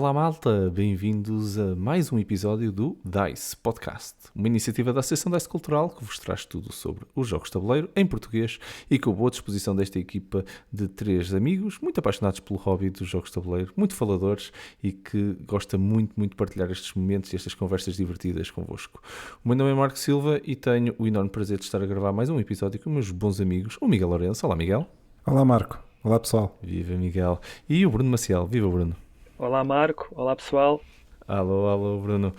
Olá malta, bem-vindos a mais um episódio do DICE Podcast, uma iniciativa da Associação DICE Cultural que vos traz tudo sobre os jogos de tabuleiro em português e com a boa disposição desta equipa de 3 amigos muito apaixonados pelo hobby dos jogos de tabuleiro, muito faladores e que gosta muito de partilhar estes momentos e estas conversas divertidas convosco. O meu nome é Marco Silva e tenho o enorme prazer de estar a gravar mais um episódio com meus bons amigos, o Miguel Lourenço. Olá Miguel. Olá Marco, olá pessoal. Viva Miguel. E o Bruno Maciel. Viva Bruno. Olá Marco, olá pessoal. Alô Bruno.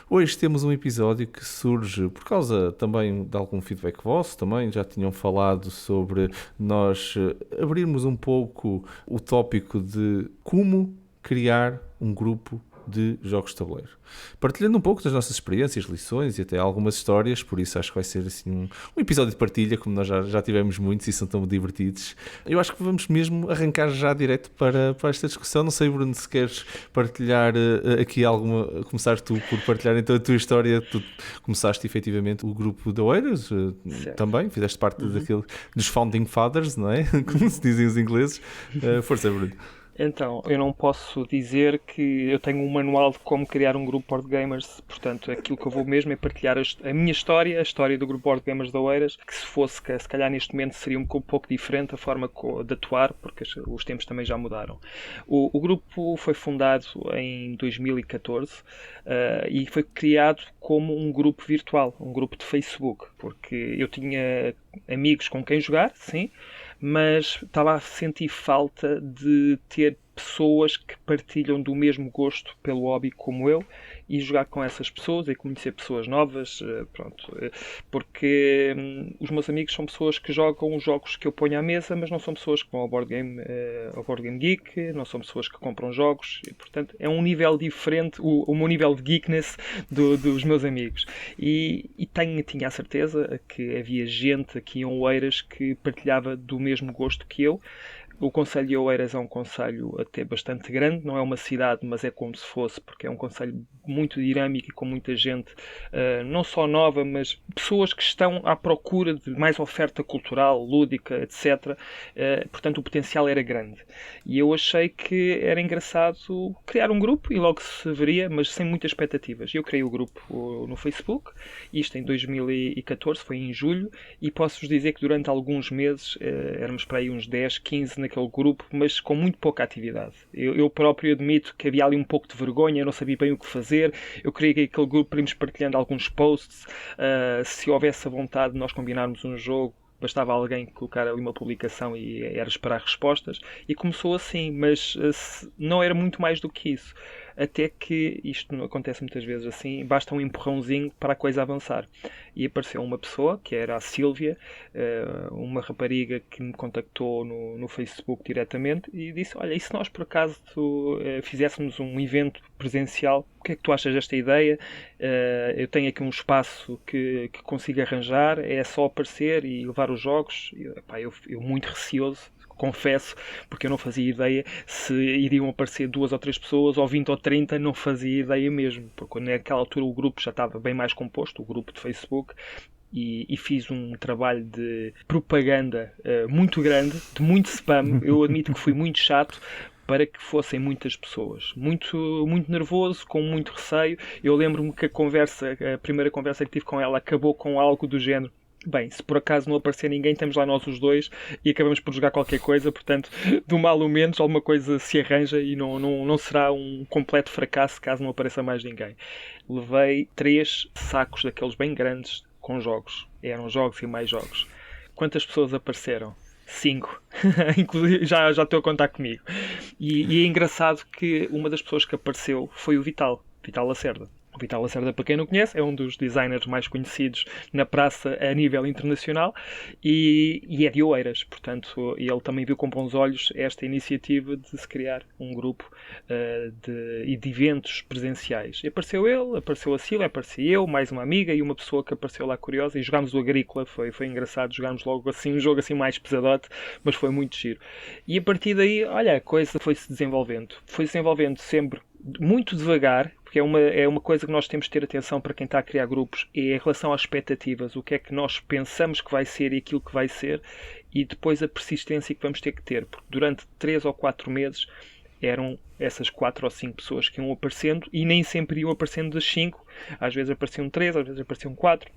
Hoje temos um episódio que surge por causa também de algum feedback vosso, também já tinham falado sobre nós abrirmos um pouco o tópico de como criar um grupo de jogos de tabuleiro. Partilhando um pouco das nossas experiências, lições e até algumas histórias, por isso acho que vai ser assim um episódio de partilha, como nós já tivemos muitos e são tão divertidos. Eu acho que vamos mesmo arrancar já direto para esta discussão. Não sei, Bruno, se queres partilhar aqui alguma, começar tu por partilhar então a tua história. Tu começaste efetivamente o grupo da Oeiras, também, fizeste parte dos Founding Fathers, não é? Como se dizem os ingleses. Força, Bruno. Então, eu não posso dizer que eu tenho um manual de como criar um grupo Board Gamers, portanto, aquilo que eu vou mesmo é partilhar a minha história, a história do grupo Board Gamers da Oeiras, que se calhar neste momento seria um pouco diferente a forma de atuar, porque os tempos também já mudaram. O grupo foi fundado em 2014 e foi criado como um grupo virtual, um grupo de Facebook, porque eu tinha amigos com quem jogar, sim, mas estava a sentir falta de ter pessoas que partilham do mesmo gosto pelo hobby como eu e jogar com essas pessoas e conhecer pessoas novas, porque os meus amigos são pessoas que jogam os jogos que eu ponho à mesa, mas não são pessoas que vão ao Board Game Geek, não são pessoas que compram jogos e, portanto, é um nível diferente, o meu nível de geekness dos meus amigos. E tinha a certeza que havia gente aqui em Oeiras que partilhava do mesmo gosto que eu. O concelho de Oeiras é um concelho até bastante grande, não é uma cidade, mas é como se fosse, porque é um concelho muito dinâmico e com muita gente, não só nova, mas pessoas que estão à procura de mais oferta cultural, lúdica, etc. Portanto, o potencial era grande. E eu achei que era engraçado criar um grupo e logo se veria, mas sem muitas expectativas. Eu criei o grupo no Facebook, isto em 2014, foi em julho, e posso-vos dizer que durante alguns meses, éramos para aí uns 10, 15 naquele grupo, mas com muito pouca atividade. Eu próprio admito que havia ali um pouco de vergonha, eu não sabia bem o que fazer. Eu queria que aquele grupo para irmos partilhando alguns posts, se houvesse a vontade de nós combinarmos um jogo, bastava alguém colocar ali uma publicação e era esperar respostas. E começou assim, mas não era muito mais do que isso. Até que, isto não acontece muitas vezes assim, basta um empurrãozinho para a coisa avançar. E apareceu uma pessoa, que era a Sílvia, uma rapariga que me contactou no Facebook diretamente e disse, olha, e se nós por acaso fizéssemos um evento presencial, o que é que tu achas desta ideia? Eu tenho aqui um espaço que consigo arranjar, é só aparecer e levar os jogos. Eu muito receoso, confesso, porque eu não fazia ideia se iriam aparecer 2 ou 3 pessoas ou 20 ou 30, não fazia ideia mesmo, porque naquela altura o grupo já estava bem mais composto, o grupo de Facebook, e fiz um trabalho de propaganda muito grande, de muito spam. Eu admito que fui muito chato para que fossem muitas pessoas. Muito nervoso, com muito receio. Eu lembro-me que a primeira conversa que tive com ela acabou com algo do género, bem, se por acaso não aparecer ninguém, estamos lá nós os dois e acabamos por jogar qualquer coisa, portanto, do mal ou menos, alguma coisa se arranja e não será um completo fracasso caso não apareça mais ninguém. Levei 3 sacos daqueles bem grandes com jogos. Eram jogos e mais jogos. Quantas pessoas apareceram? 5. Inclusive, já estou a contar comigo. E é engraçado que uma das pessoas que apareceu foi o Vital Lacerda. O Vital Lacerda, para quem não conhece, é um dos designers mais conhecidos na praça a nível internacional e é de Oeiras. Portanto, ele também viu com bons olhos esta iniciativa de se criar um grupo de eventos presenciais. E apareceu ele, apareceu a Sílvia, apareci eu, mais uma amiga e uma pessoa que apareceu lá curiosa e jogámos o Agrícola. Foi engraçado, jogámos logo assim um jogo assim mais pesadote, mas foi muito giro. E a partir daí, olha, a coisa foi-se desenvolvendo. Foi-se desenvolvendo sempre muito devagar, porque é uma coisa que nós temos de ter atenção para quem está a criar grupos, é em relação às expectativas, o que é que nós pensamos que vai ser e aquilo que vai ser, e depois a persistência que vamos ter que ter, porque durante 3 ou 4 meses eram essas 4 ou 5 pessoas que iam aparecendo, e nem sempre iam aparecendo das 5, às vezes apareciam 3, às vezes apareciam 4.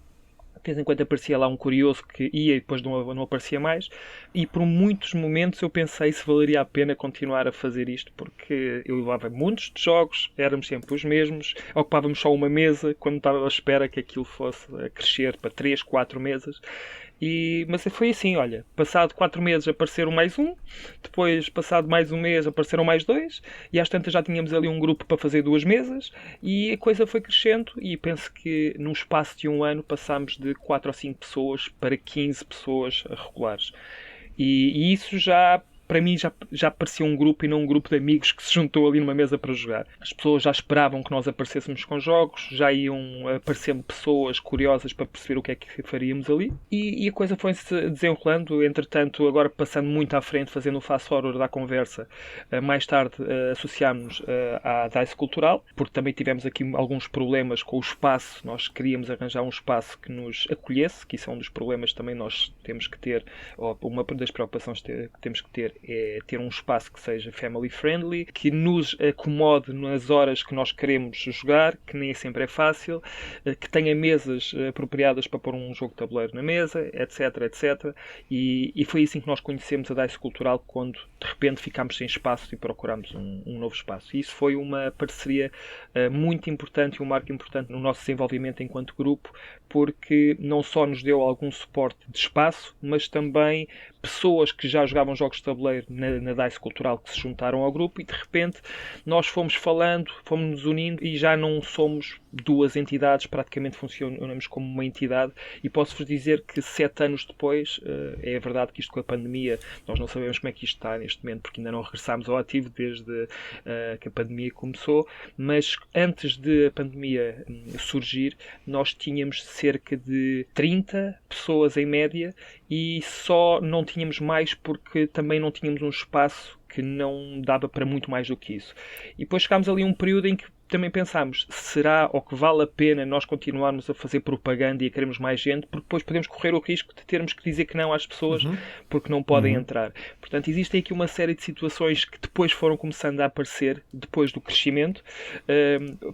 De vez em quando aparecia lá um curioso que ia e depois não aparecia mais, e por muitos momentos eu pensei se valeria a pena continuar a fazer isto, porque eu levava muitos de jogos, éramos sempre os mesmos, ocupávamos só uma mesa quando estava à espera que aquilo fosse a crescer para 3, 4 mesas. Mas foi assim, olha, passado 4 meses apareceram mais um, depois passado mais um mês apareceram mais 2, e às tantas já tínhamos ali um grupo para fazer 2 mesas, e a coisa foi crescendo, e penso que num espaço de um ano passámos de 4 ou 5 pessoas para 15 pessoas regulares. E isso já, para mim, já parecia um grupo e não um grupo de amigos que se juntou ali numa mesa para jogar. As pessoas já esperavam que nós aparecêssemos com jogos, já iam aparecendo pessoas curiosas para perceber o que é que faríamos ali, e a coisa foi-se desenrolando. Entretanto, agora passando muito à frente, fazendo o fast forward da conversa, mais tarde associámos-nos à DICE Cultural, porque também tivemos aqui alguns problemas com o espaço. Nós queríamos arranjar um espaço que nos acolhesse, que isso é um dos problemas também nós temos que ter, ou uma das preocupações que temos que ter é ter um espaço que seja family friendly, que nos acomode nas horas que nós queremos jogar, que nem sempre é fácil, que tenha mesas apropriadas para pôr um jogo de tabuleiro na mesa, etc, etc. E foi assim que nós conhecemos a DICE Cultural, quando de repente ficámos sem espaço e procurámos um novo espaço. E isso foi uma parceria muito importante e um marco importante no nosso desenvolvimento enquanto grupo, porque não só nos deu algum suporte de espaço, mas também pessoas que já jogavam jogos de tabuleiro na DICE Cultural que se juntaram ao grupo, e de repente nós fomos falando, fomos nos unindo, e já não somos duas entidades, praticamente funcionamos como uma entidade. E posso-vos dizer que 7 anos depois, é verdade que isto com a pandemia, nós não sabemos como é que isto está neste momento, porque ainda não regressámos ao ativo desde que a pandemia começou, mas antes de a pandemia surgir, nós tínhamos cerca de 30 pessoas em média, e só não tínhamos mais porque também não tínhamos um espaço que não dava para muito mais do que isso. E depois chegámos ali a um período em que também pensámos, será ou que vale a pena nós continuarmos a fazer propaganda e a queremos mais gente, porque depois podemos correr o risco de termos que dizer que não às pessoas porque não podem entrar. Portanto, existem aqui uma série de situações que depois foram começando a aparecer depois do crescimento.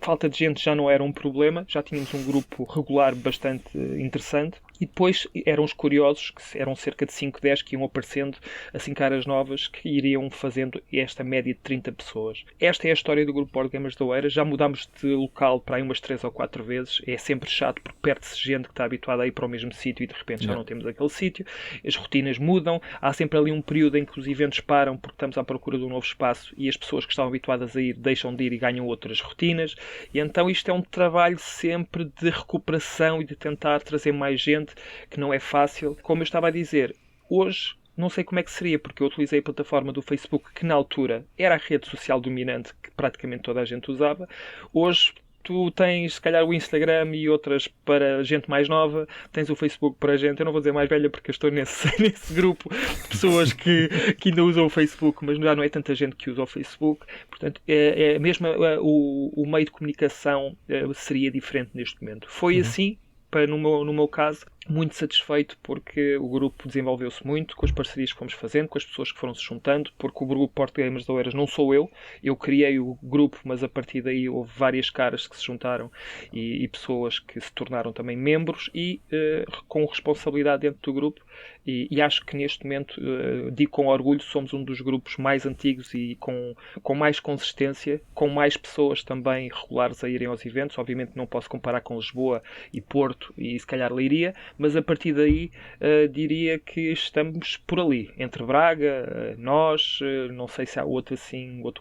Falta de gente já não era um problema, já tínhamos um grupo regular bastante interessante. E depois eram os curiosos, que eram cerca de 5, 10, que iam aparecendo, assim, caras novas, que iriam fazendo esta média de 30 pessoas. Esta é a história do grupo Board Gamers da Oeiras. Já mudámos de local para aí umas 3 ou 4 vezes. É sempre chato, porque perde-se gente que está habituada a ir para o mesmo sítio e de repente já não temos aquele sítio. As rotinas mudam. Há sempre ali um período em que os eventos param porque estamos à procura de um novo espaço, e as pessoas que estavam habituadas a ir deixam de ir e ganham outras rotinas. E então isto é um trabalho sempre de recuperação e de tentar trazer mais gente, que não é fácil. Como eu estava a dizer, hoje não sei como é que seria, porque eu utilizei a plataforma do Facebook, que na altura era a rede social dominante que praticamente toda a gente usava. Hoje tu tens, se calhar, o Instagram e outras para gente mais nova, tens o Facebook para gente, eu não vou dizer mais velha porque eu estou nesse grupo de pessoas que ainda usam o Facebook, mas já não é tanta gente que usa o Facebook. Portanto, mesmo o meio de comunicação seria diferente neste momento. Foi assim, no meu caso, muito satisfeito, porque o grupo desenvolveu-se muito com as parcerias que fomos fazendo, com as pessoas que foram se juntando, porque o grupo Board Gamers da Oeiras não sou eu criei o grupo, mas a partir daí houve várias caras que se juntaram e pessoas que se tornaram também membros e com responsabilidade dentro do grupo, e acho que neste momento, digo com orgulho, somos um dos grupos mais antigos e com mais consistência, com mais pessoas também regulares a irem aos eventos. Obviamente não posso comparar com Lisboa e Porto e se calhar Leiria, mas a partir daí diria que estamos por ali, entre Braga, nós, não sei se há outro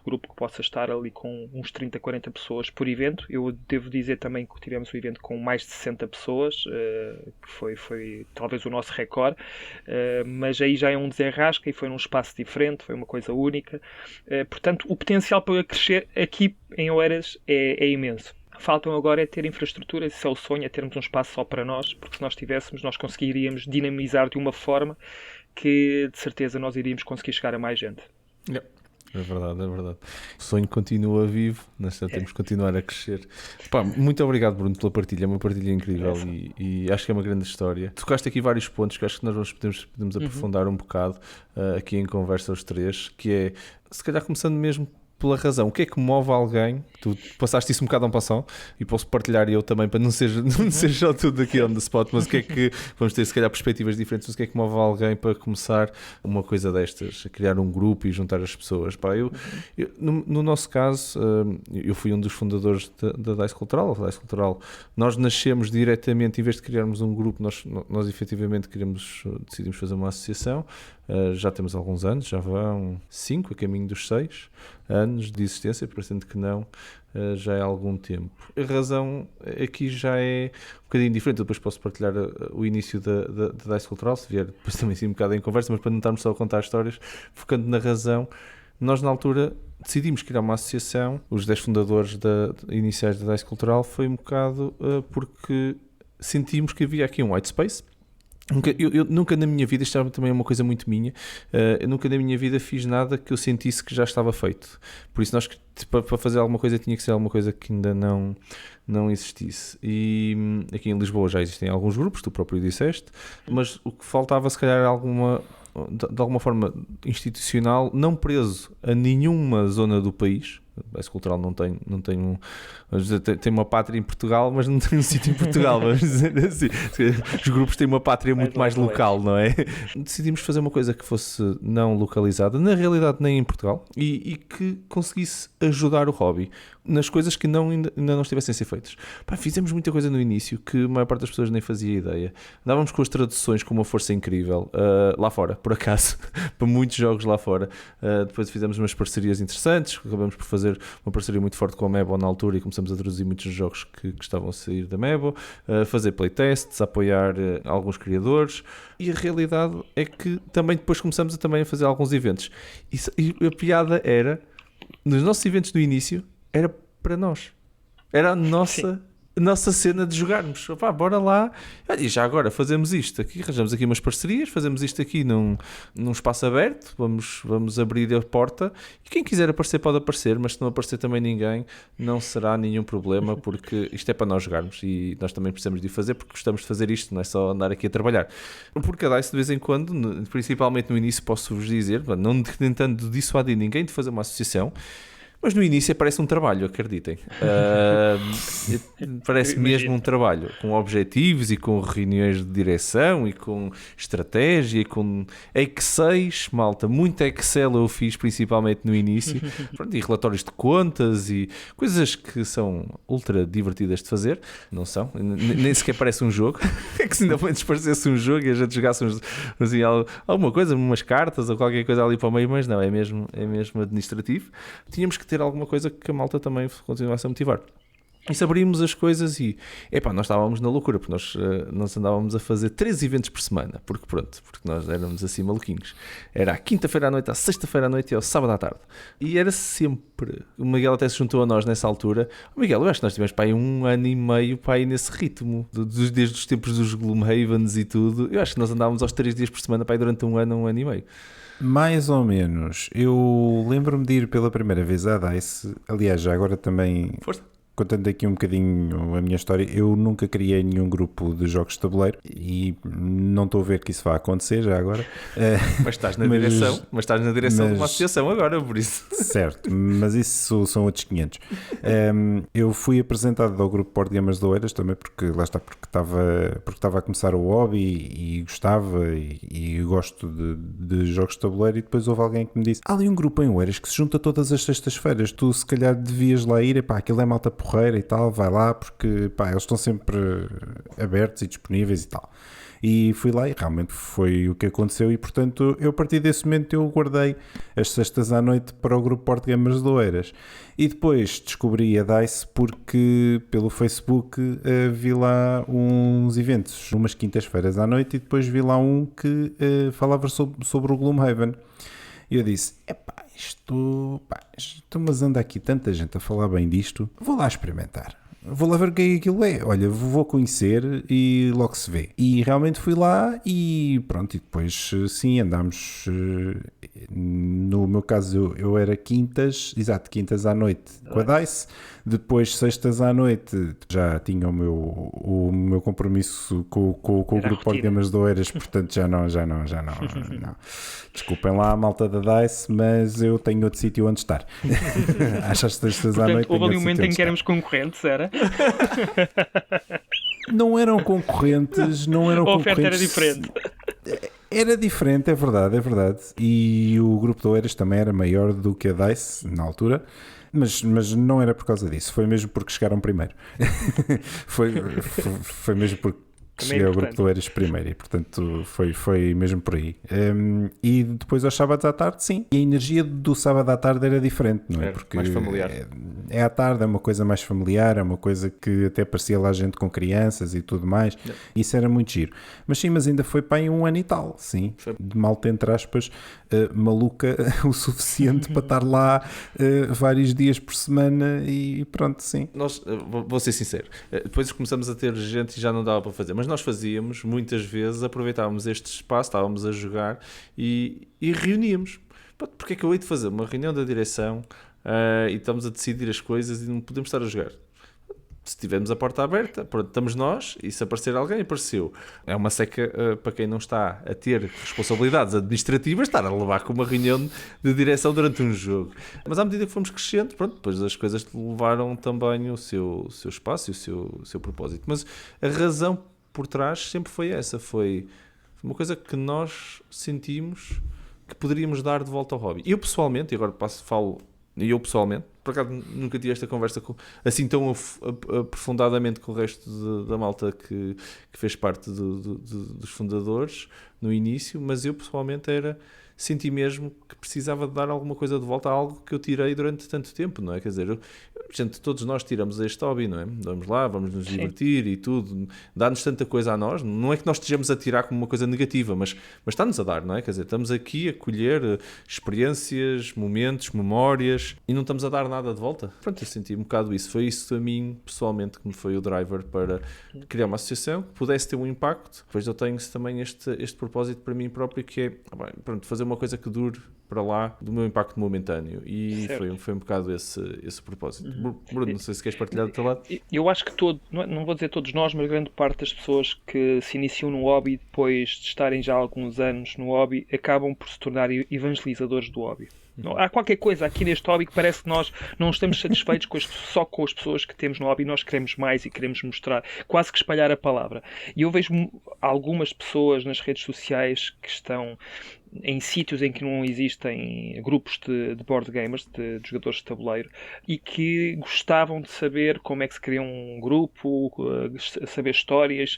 grupo que possa estar ali com uns 30, 40 pessoas por evento. Eu devo dizer também que tivemos um evento com mais de 60 pessoas, que foi talvez o nosso recorde, mas aí já é um desenrasca e foi num espaço diferente, foi uma coisa única. Portanto, o potencial para crescer aqui em Oeiras é imenso. Faltam agora é ter infraestrutura, esse é o sonho, é termos um espaço só para nós, porque se nós tivéssemos, nós conseguiríamos dinamizar de uma forma que, de certeza, nós iríamos conseguir chegar a mais gente. É verdade, é verdade. O sonho continua vivo, nós temos que continuar a crescer. Pá, muito obrigado, Bruno, pela partilha, é uma partilha incrível e acho que é uma grande história. Tocaste aqui vários pontos que acho que nós podemos aprofundar um bocado aqui em conversa os três, que é, se calhar começando mesmo pela razão. O que é que move alguém? Tu passaste isso um bocado a um passão e posso partilhar eu também para não ser só tudo aqui on the spot, mas o que é que vamos ter se calhar perspectivas diferentes, mas o que é que move alguém para começar uma coisa destas, a criar um grupo e juntar as pessoas? Pá, no nosso caso, eu fui um dos fundadores da DICE Cultural. A DICE Cultural, nós nascemos diretamente, em vez de criarmos um grupo, nós efetivamente decidimos fazer uma associação. Já temos alguns anos, já vão 5, a caminho dos 6 anos de existência, parecendo que não, já é algum tempo. A razão aqui já é um bocadinho diferente. Eu depois posso partilhar o início da DICE Cultural, se vier depois também sim um bocado em conversa, mas para não estarmos só a contar histórias, focando na razão. Nós na altura decidimos criar uma associação. Os 10 fundadores iniciais da DICE Cultural foi um bocado porque sentimos que havia aqui um white space. Eu nunca na minha vida, isto é também uma coisa muito minha, eu nunca na minha vida fiz nada que eu sentisse que já estava feito. Por isso nós, para fazer alguma coisa, tinha que ser alguma coisa que ainda não existisse. E aqui em Lisboa já existem alguns grupos, tu próprio disseste, mas o que faltava se calhar de alguma forma institucional, não preso a nenhuma zona do país. A DICE Cultural não tem tem uma pátria em Portugal, mas não tem um sítio em Portugal, vamos dizer assim. Os grupos têm uma pátria muito mais local, não é? Decidimos fazer uma coisa que fosse não localizada, na realidade nem em Portugal, e que conseguisse ajudar o hobby nas coisas que ainda não estivessem a ser feitas. Pá, fizemos muita coisa no início que a maior parte das pessoas nem fazia ideia. Dávamos com as traduções com uma força incrível lá fora, por acaso, para muitos jogos lá fora. Depois fizemos umas parcerias interessantes, acabamos por fazer uma parceria muito forte com a Mebo na altura e começamos a traduzir muitos jogos que estavam a sair da Mebo, fazer playtests, apoiar alguns criadores, e a realidade é que também depois começamos a fazer alguns eventos. E a piada era, nos nossos eventos do início, era para nós. Era a nossa cena de jogarmos. Opá, bora lá. E já agora fazemos isto aqui, arranjamos aqui umas parcerias, fazemos isto aqui num espaço aberto, vamos abrir a porta e quem quiser aparecer pode aparecer, mas se não aparecer também ninguém, não será nenhum problema, porque isto é para nós jogarmos e nós também precisamos de fazer porque gostamos de fazer isto, não é só andar aqui a trabalhar. Porque a DICE de vez em quando, principalmente no início, posso-vos dizer, não tentando dissuadir ninguém de fazer uma associação, mas no início parece um trabalho, acreditem. Parece mesmo um trabalho, com objetivos e com reuniões de direção e com estratégia e com Excel, malta. Muito Excel eu fiz, principalmente no início. Pronto, e relatórios de contas e coisas que são ultra divertidas de fazer. Não são, nem sequer parece um jogo. É que se ainda antes parecesse um jogo e a gente jogasse assim, alguma coisa, umas cartas ou qualquer coisa ali para o meio, mas não, é mesmo administrativo. Tínhamos que ter alguma coisa que a malta também continuasse a motivar. E se abrimos as coisas e nós estávamos na loucura, porque nós andávamos a fazer 3 eventos por semana, porque nós éramos assim maluquinhos. Era à quinta-feira à noite, à sexta-feira à noite e ao sábado à tarde. E era sempre. O Miguel até se juntou a nós nessa altura. Miguel, eu acho que nós tivemos para aí 1 ano e meio para aí nesse ritmo, desde os tempos dos Gloomhavens e tudo. Eu acho que nós andávamos aos 3 dias por semana para aí durante 1 ano e meio. Mais ou menos. Eu lembro-me de ir pela primeira vez à DICE. Aliás, já agora também, contando aqui um bocadinho a minha história, eu nunca criei nenhum grupo de jogos de tabuleiro e não estou a ver que isso vá acontecer já agora. Mas estás na direção de uma associação agora, por isso. Certo, mas isso são outros 500. Eu fui apresentado ao grupo Board Gamers de Oeiras também porque estava a começar o hobby e gostava e gosto de jogos de tabuleiro, e depois houve alguém que me disse: há ali um grupo em Oeiras que se junta todas as sextas-feiras, tu se calhar devias lá ir, aquilo é malta porreira e tal, vai lá porque eles estão sempre abertos e disponíveis e tal. E fui lá e realmente foi o que aconteceu, e portanto eu a partir desse momento eu guardei as sextas à noite para o grupo Board Gamers de Oeiras. E depois descobri a DICE porque pelo Facebook vi lá uns eventos umas quintas-feiras à noite, e depois vi lá um que falava sobre o Gloomhaven. E eu disse: mas anda aqui tanta gente a falar bem disto, vou lá experimentar. vou lá ver o que é que aquilo é. Olha, vou conhecer e logo se vê. E realmente fui lá e pronto, e depois sim, andámos. No meu caso, eu era quintas à noite com a DICE. Depois, sextas à noite, já tinha o meu compromisso com o grupo Board Gamers de Oeiras, portanto já não. Desculpem lá a malta da DICE, mas eu tenho outro sítio onde estar. Às sextas à noite. Houve ali um momento em que éramos concorrentes, era? Não eram concorrentes, A oferta era diferente. Era diferente, é verdade. E o grupo de Oeiras também era maior do que a DICE na altura. Mas não era por causa disso, foi mesmo porque chegaram primeiro. foi mesmo porque cheguei ao grupo de Oeiras primeiro e portanto foi mesmo por aí. E depois aos sábados à tarde, sim. E a energia do sábado à tarde era diferente, não é? Porque mais familiar. É à tarde, é uma coisa mais familiar, é uma coisa que até parecia lá gente com crianças e tudo mais. Isso era muito giro. Mas sim, mas ainda foi para aí 1 ano e tal, sim. De malta, entre aspas, maluca o suficiente para estar lá vários dias por semana e pronto, sim. Nós, vou ser sincero, depois começamos a ter gente e já não dava para fazer, mas nós fazíamos, muitas vezes, aproveitávamos este espaço, estávamos a jogar e reuníamos. Porque é que eu hei de fazer uma reunião da direção e estamos a decidir as coisas e não podemos estar a jogar? Se tivermos a porta aberta, pronto, estamos nós, e se aparecer alguém, apareceu. É uma seca para quem não está a ter responsabilidades administrativas, estar a levar com uma reunião de direção durante um jogo. Mas à medida que fomos crescendo, pronto, depois as coisas levaram também o seu espaço e o seu propósito. Mas a razão por trás sempre foi essa, foi uma coisa que nós sentimos que poderíamos dar de volta ao hobby. Eu pessoalmente, e agora falo por acaso nunca tive esta conversa assim tão aprofundadamente com o resto da malta que fez parte dos fundadores no início, mas eu pessoalmente senti mesmo que precisava de dar alguma coisa de volta a algo que eu tirei durante tanto tempo, não é? Quer dizer, gente, todos nós tiramos este hobby, não é? Vamos lá, vamos nos divertir e tudo, dá-nos tanta coisa a nós, não é que nós estejamos a tirar como uma coisa negativa, mas está-nos a dar, não é? Quer dizer, estamos aqui a colher experiências, momentos, memórias e não estamos a dar nada de volta. Pronto, eu senti um bocado isso. Foi isso a mim, pessoalmente, que me foi o driver para criar uma associação que pudesse ter um impacto. Depois eu tenho também este propósito para mim próprio, que é, pronto, fazer uma coisa que dure para lá do meu impacto momentâneo, e foi um bocado esse propósito. Bruno, não sei se queres partilhar do teu lado. Eu acho que não vou dizer todos nós, mas grande parte das pessoas que se iniciam no hobby depois de estarem já há alguns anos no hobby acabam por se tornar evangelizadores do hobby. Há qualquer coisa aqui neste hobby que parece que nós não estamos satisfeitos só com as pessoas que temos no hobby, nós queremos mais e queremos mostrar, quase que espalhar a palavra. E eu vejo algumas pessoas nas redes sociais que estão em sítios em que não existem grupos de board gamers, de jogadores de tabuleiro, e que gostavam de saber como é que se cria um grupo, saber histórias.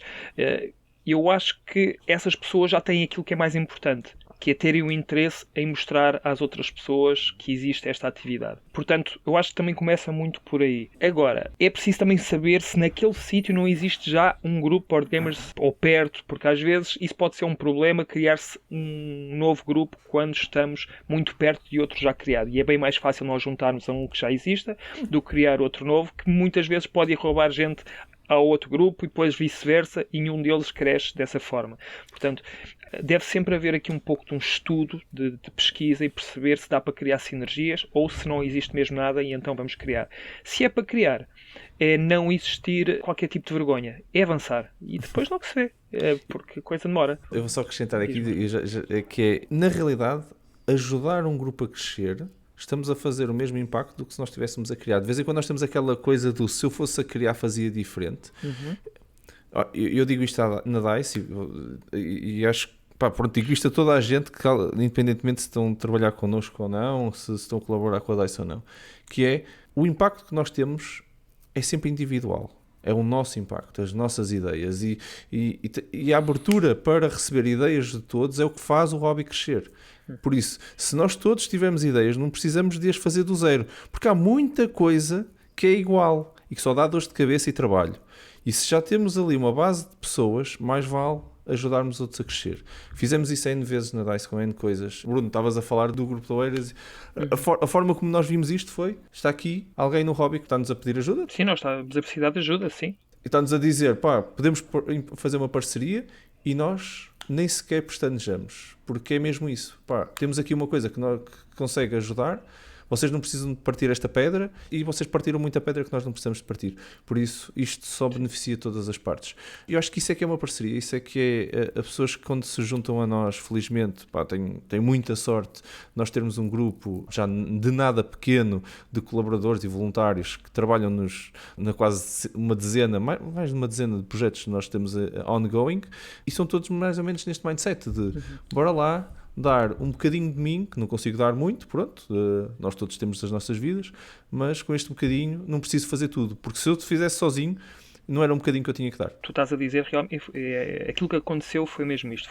Eu acho que essas pessoas já têm aquilo que é mais importante, que é terem o interesse em mostrar às outras pessoas que existe esta atividade. Portanto, eu acho que também começa muito por aí. Agora, é preciso também saber se naquele sítio não existe já um grupo de board gamers ou perto, porque às vezes isso pode ser um problema, criar-se um novo grupo quando estamos muito perto de outro já criado. E é bem mais fácil nós juntarmos a um que já exista do que criar outro novo, que muitas vezes pode ir roubar gente a outro grupo e depois vice-versa, e nenhum deles cresce dessa forma. Portanto, deve sempre haver aqui um pouco de um estudo de pesquisa e perceber se dá para criar sinergias ou se não existe mesmo nada e então vamos criar. Se é para criar, é não existir qualquer tipo de vergonha, é avançar e depois logo se vê, porque a coisa demora. Eu vou só acrescentar aqui que é, na realidade, ajudar um grupo a crescer. Estamos a fazer o mesmo impacto do que se nós estivéssemos a criar. De vez em quando nós temos aquela coisa do se eu fosse a criar fazia diferente. Eu digo isto na DICE e acho que digo isto a toda a gente, que, independentemente se estão a trabalhar connosco ou não, se estão a colaborar com a DICE ou não, que é o impacto que nós temos é sempre individual. É o nosso impacto, as nossas ideias e a abertura para receber ideias de todos é o que faz o hobby crescer. Por isso, se nós todos tivermos ideias, não precisamos de as fazer do zero, porque há muita coisa que é igual. e que só dá dores de cabeça e trabalho. E se já temos ali uma base de pessoas, mais vale ajudarmos outros a crescer. Fizemos isso N vezes na DICE com N coisas. Bruno, estavas a falar do grupo de Oeiras. A forma como nós vimos isto foi, está aqui alguém no hobby que está-nos a pedir ajuda. Sim, nós estamos a precisar de ajuda, sim. E está-nos a dizer, pá, podemos fazer uma parceria e nós nem sequer pestanejamos, porque é mesmo isso. Pá, temos aqui uma coisa que consegue ajudar, vocês não precisam de partir esta pedra e vocês partiram muita pedra que nós não precisamos de partir. Por isso, isto só beneficia todas as partes. E eu acho que isso é que é uma parceria, isso é que é as pessoas que quando se juntam a nós, felizmente, pá, têm muita sorte nós termos um grupo já de nada pequeno de colaboradores e voluntários que trabalham na quase uma dezena, mais de uma dezena de projetos que nós temos ongoing e são todos mais ou menos neste mindset de bora lá, dar um bocadinho de mim, que não consigo dar muito, pronto, nós todos temos as nossas vidas, mas com este bocadinho não preciso fazer tudo, porque se eu te fizesse sozinho, não era um bocadinho que eu tinha que dar. Tu estás a dizer, realmente, aquilo que aconteceu foi mesmo isto,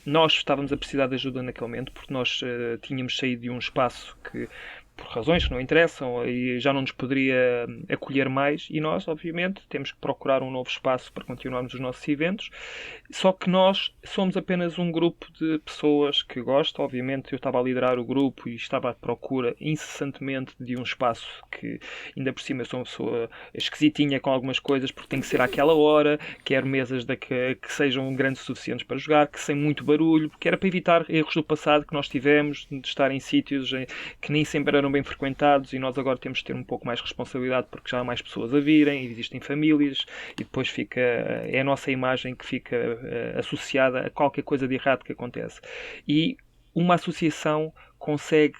nós estávamos a precisar de ajuda naquele momento, porque nós tínhamos saído de um espaço que, por razões que não interessam, e já não nos poderia acolher mais, e nós, obviamente, temos que procurar um novo espaço para continuarmos os nossos eventos, só que nós somos apenas um grupo de pessoas que gostam, obviamente eu estava a liderar o grupo e estava à procura incessantemente de um espaço que, ainda por cima, eu sou uma pessoa esquisitinha com algumas coisas, porque tem que ser àquela hora, quero mesas que sejam grandes o suficientes para jogar, que sem muito barulho, porque era para evitar erros do passado que nós tivemos, de estar em sítios que nem sempre eram bem frequentados e nós agora temos de ter um pouco mais responsabilidade porque já há mais pessoas a virem, existem famílias e depois é a nossa imagem que fica associada a qualquer coisa de errado que acontece. E uma associação consegue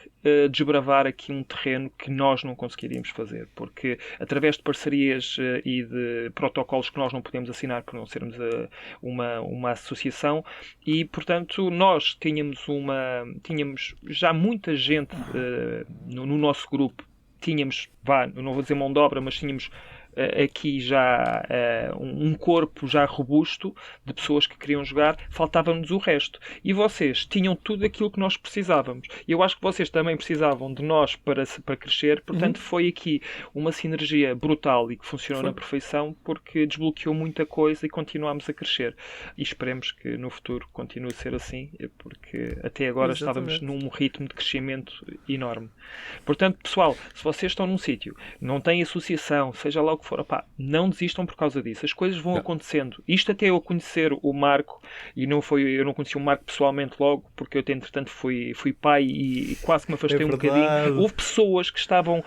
desbravar aqui um terreno que nós não conseguiríamos fazer, porque através de parcerias e de protocolos que nós não podemos assinar por não sermos uma associação e, portanto, nós tínhamos já muita gente no nosso grupo, eu não vou dizer mão de obra, mas tínhamos aqui já um corpo já robusto de pessoas que queriam jogar, faltava-nos o resto. E vocês tinham tudo aquilo que nós precisávamos. E eu acho que vocês também precisavam de nós para crescer, portanto foi aqui uma sinergia brutal e que funcionou na perfeição porque desbloqueou muita coisa e continuámos a crescer. E esperemos que no futuro continue a ser assim, porque até agora estávamos num ritmo de crescimento enorme. Portanto, pessoal, se vocês estão num sítio, não têm associação, seja lá o que for, não desistam por causa disso. As coisas vão acontecendo. Isto até eu conhecer o Marco, e eu não conheci o Marco pessoalmente logo, porque eu entretanto fui pai e quase que me afastei um bocadinho. Houve pessoas que estavam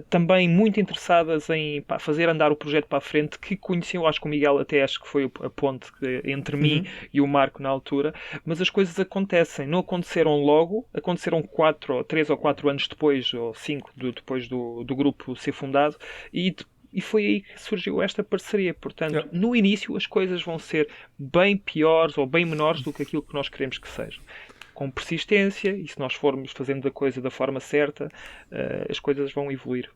também muito interessadas em fazer andar o projeto para a frente, que conheciam, acho que o Miguel acho que foi a ponte entre mim e o Marco na altura, mas as coisas acontecem, não aconteceram logo, aconteceram 3 ou 4 anos depois, ou 5 depois do grupo ser fundado, e foi aí que surgiu esta parceria. Portanto, no início as coisas vão ser bem piores ou bem menores do que aquilo que nós queremos que sejam. Com persistência, e se nós formos fazendo a coisa da forma certa, as coisas vão evoluir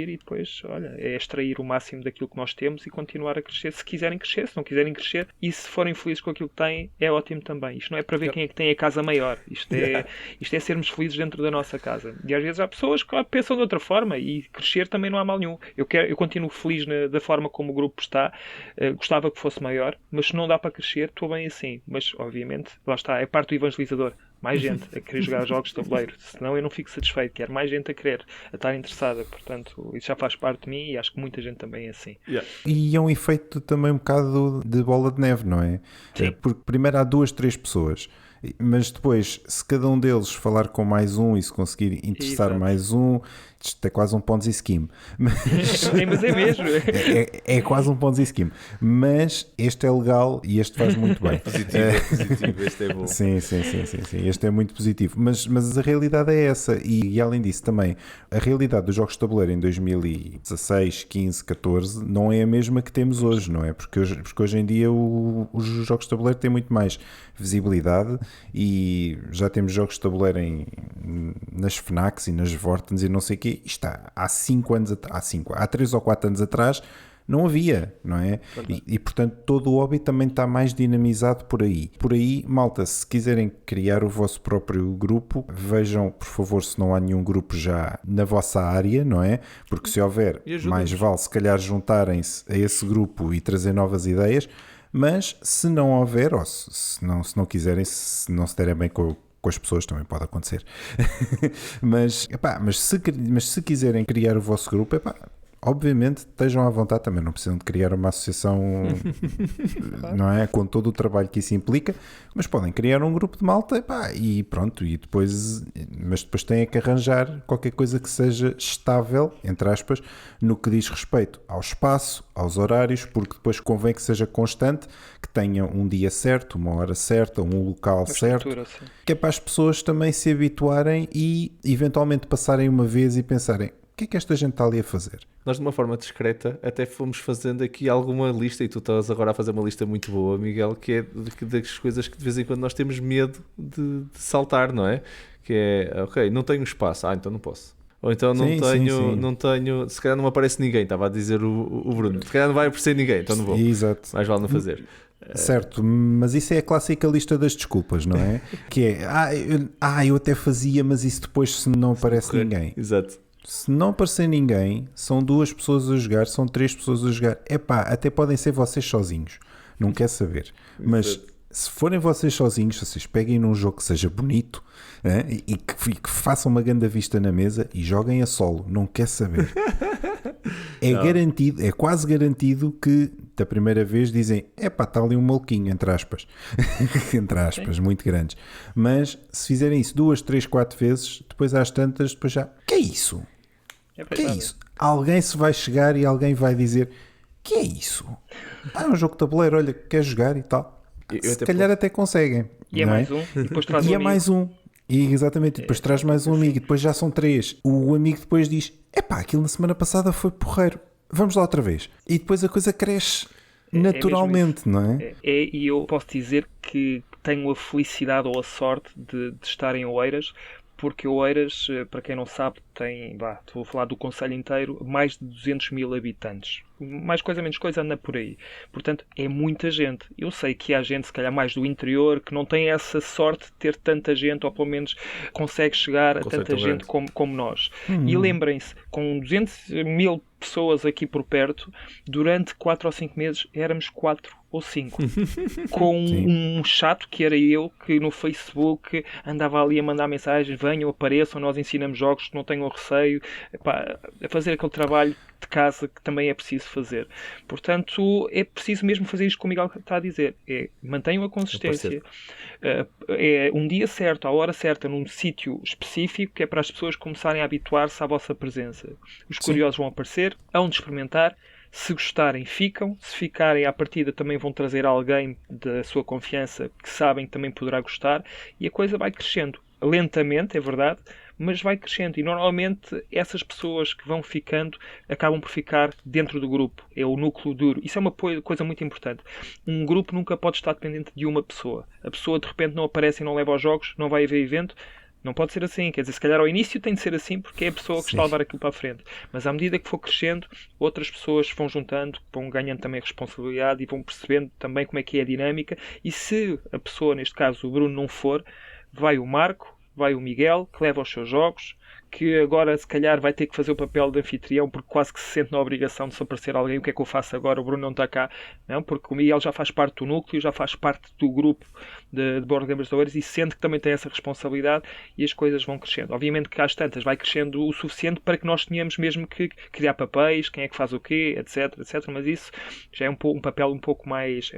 e depois, é extrair o máximo daquilo que nós temos e continuar a crescer, se quiserem crescer, se não quiserem crescer, e se forem felizes com aquilo que têm, é ótimo também. Isto não é para ver quem é que tem a casa maior, isto é sermos felizes dentro da nossa casa. E às vezes há pessoas que pensam de outra forma e crescer também não há mal nenhum. Eu continuo feliz da forma como o grupo está, gostava que fosse maior, mas se não dá para crescer, estou bem assim. Mas, obviamente, lá está, é parte do evangelizador. Mais gente a querer jogar jogos de tabuleiro, senão eu não fico satisfeito, quero mais gente a querer, a estar interessada, portanto isso já faz parte de mim e acho que muita gente também é assim. E é um efeito também um bocado de bola de neve, não é? Sim. Porque primeiro há 2, 3 pessoas, mas depois se cada um deles falar com mais um e se conseguir interessar mais um, isto é quase um Ponzi scheme. Mas é mesmo. É quase um Ponzi scheme. Mas este é legal e este faz muito bem. Positivo, este é bom. Sim. Este é muito positivo. Mas a realidade é essa. E além disso também, a realidade dos jogos de tabuleiro em 2016, 15, 14 não é a mesma que temos hoje, não é? Porque hoje em dia os jogos de tabuleiro têm muito mais visibilidade e já temos jogos de tabuleiro nas FNACs e nas Vortens e não sei o quê. Isto há 3 ou 4 anos atrás Não havia, não é? E, portanto todo o hobby também está mais dinamizado por aí. Por aí, malta, se quiserem criar o vosso próprio grupo, vejam, por favor, se não há nenhum grupo já na vossa área, não é? Porque se houver, mais vale se calhar juntarem-se a esse grupo e trazer novas ideias, mas se não houver, ou se não quiserem, se não se derem bem com as pessoas, também pode acontecer. mas se quiserem criar o vosso grupo, obviamente estejam à vontade, também não precisam de criar uma associação não é? Com todo o trabalho que isso implica, mas podem criar um grupo de malta e pronto, mas depois têm que arranjar qualquer coisa que seja estável, entre aspas, no que diz respeito ao espaço, aos horários, porque depois convém que seja constante, que tenha um dia certo, uma hora certa, um local certo, que é para as pessoas também se habituarem e eventualmente passarem uma vez e pensarem: o que é que esta gente está ali a fazer? Nós, de uma forma discreta, até fomos fazendo aqui alguma lista, e tu estás agora a fazer uma lista muito boa, Miguel, que é das coisas que de vez em quando nós temos medo de saltar, não é? Que é, ok, não tenho espaço, então não posso. Ou então não tenho, se calhar não me aparece ninguém, estava a dizer o Bruno, se calhar não vai aparecer ninguém, então não vou. Exato. Mais vale não fazer. Certo, mas isso é a clássica lista das desculpas, não é? Que é, eu até fazia, mas isso depois se não aparece ninguém. Exato. Se não aparecer ninguém, são 2 pessoas a jogar, são 3 pessoas a jogar. Até podem ser vocês sozinhos. Não quer saber. Mas se forem vocês sozinhos, vocês peguem num jogo que seja bonito, e que façam uma grande vista na mesa e joguem a solo. Não quer saber. Garantido, é quase garantido que da primeira vez dizem: está ali um maluquinho, entre aspas. Entre aspas, muito grandes. Mas se fizerem isso 2, 3, 4 vezes, depois às tantas, depois já, que é isso? Que é isso? Alguém se vai chegar e alguém vai dizer: que é isso? É um jogo de tabuleiro, olha, quer jogar e tal. Se calhar até conseguem. E é mais um, e depois traz mais um. E exatamente, depois traz mais um amigo, e depois já são 3. O amigo depois diz: aquilo na semana passada foi porreiro, vamos lá outra vez. E depois a coisa cresce naturalmente, não é? E eu posso dizer que tenho a felicidade ou a sorte de estar em Oeiras, porque Oeiras, para quem não sabe, tem, vou falar do concelho inteiro, mais de 200 mil habitantes. Mais coisa, menos coisa, anda por aí. Portanto, é muita gente. Eu sei que há gente, se calhar mais do interior, que não tem essa sorte de ter tanta gente, ou pelo menos consegue chegar a tanta gente como nós. E lembrem-se, com 200 mil pessoas aqui por perto, durante 4 ou 5 meses éramos 4 ou 5. Com um chato que era eu, que no Facebook andava ali a mandar mensagens: venham, apareçam, nós ensinamos jogos, não tenham receio, a fazer aquele trabalho de casa que também é preciso fazer. Portanto, é preciso mesmo fazer isto que o Miguel está a dizer: mantenham a consistência, é um dia certo, a hora certa, num sítio específico, que é para as pessoas começarem a habituar-se à vossa presença. Os curiosos vão aparecer, hão de experimentar. Se gostarem, ficam. Se ficarem, à partida também vão trazer alguém da sua confiança que sabem que também poderá gostar, e a coisa vai crescendo. Lentamente, é verdade, mas vai crescendo. E normalmente essas pessoas que vão ficando acabam por ficar dentro do grupo. É o núcleo duro. Isso é uma coisa muito importante. Um grupo nunca pode estar dependente de uma pessoa. A pessoa de repente não aparece e não leva aos jogos, não vai haver evento. Não pode ser assim, quer dizer, se calhar ao início tem de ser assim porque é a pessoa que está a levar aquilo para a frente. Mas à medida que for crescendo, outras pessoas vão juntando, vão ganhando também responsabilidade e vão percebendo também como é que é a dinâmica. E se a pessoa, neste caso o Bruno, não for, vai o Marco, vai o Miguel, que leva os seus jogos, que agora se calhar vai ter que fazer o papel de anfitrião porque quase que se sente na obrigação de se aparecer alguém. O que é que eu faço agora? O Bruno não está cá. Não, porque o Miguel já faz parte do núcleo, já faz parte do grupo de Board Gamers de Oeiras e sente que também tem essa responsabilidade e as coisas vão crescendo. Obviamente que às tantas vai crescendo o suficiente para que nós tenhamos mesmo que criar papéis, quem é que faz o quê, etc, etc. Mas isso já é um papel um pouco mais,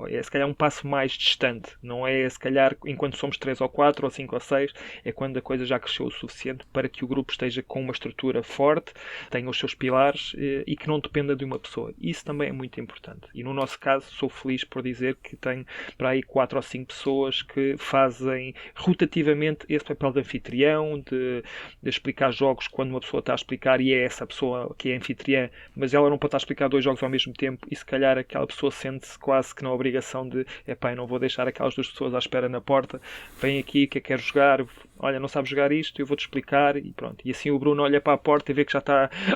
é se calhar um passo mais distante. Não é se calhar enquanto somos 3 ou 4 ou 5 ou 6, é quando a coisa já cresceu o suficiente para que o grupo esteja com uma estrutura forte, tenha os seus pilares e que não dependa de uma pessoa. Isso também é muito importante. E no nosso caso, sou feliz por dizer que tenho para aí 4 ou 5 pessoas que fazem rotativamente esse papel de anfitrião, de explicar jogos quando uma pessoa está a explicar e é essa pessoa que é anfitriã, mas ela não pode estar a explicar 2 jogos ao mesmo tempo e se calhar aquela pessoa sente-se quase que na obrigação de eu não vou deixar aquelas 2 pessoas à espera na porta, vem aqui que eu quero jogar, olha, não sabes jogar isto, eu vou-te explicar e pronto. E assim o Bruno olha para a porta e vê que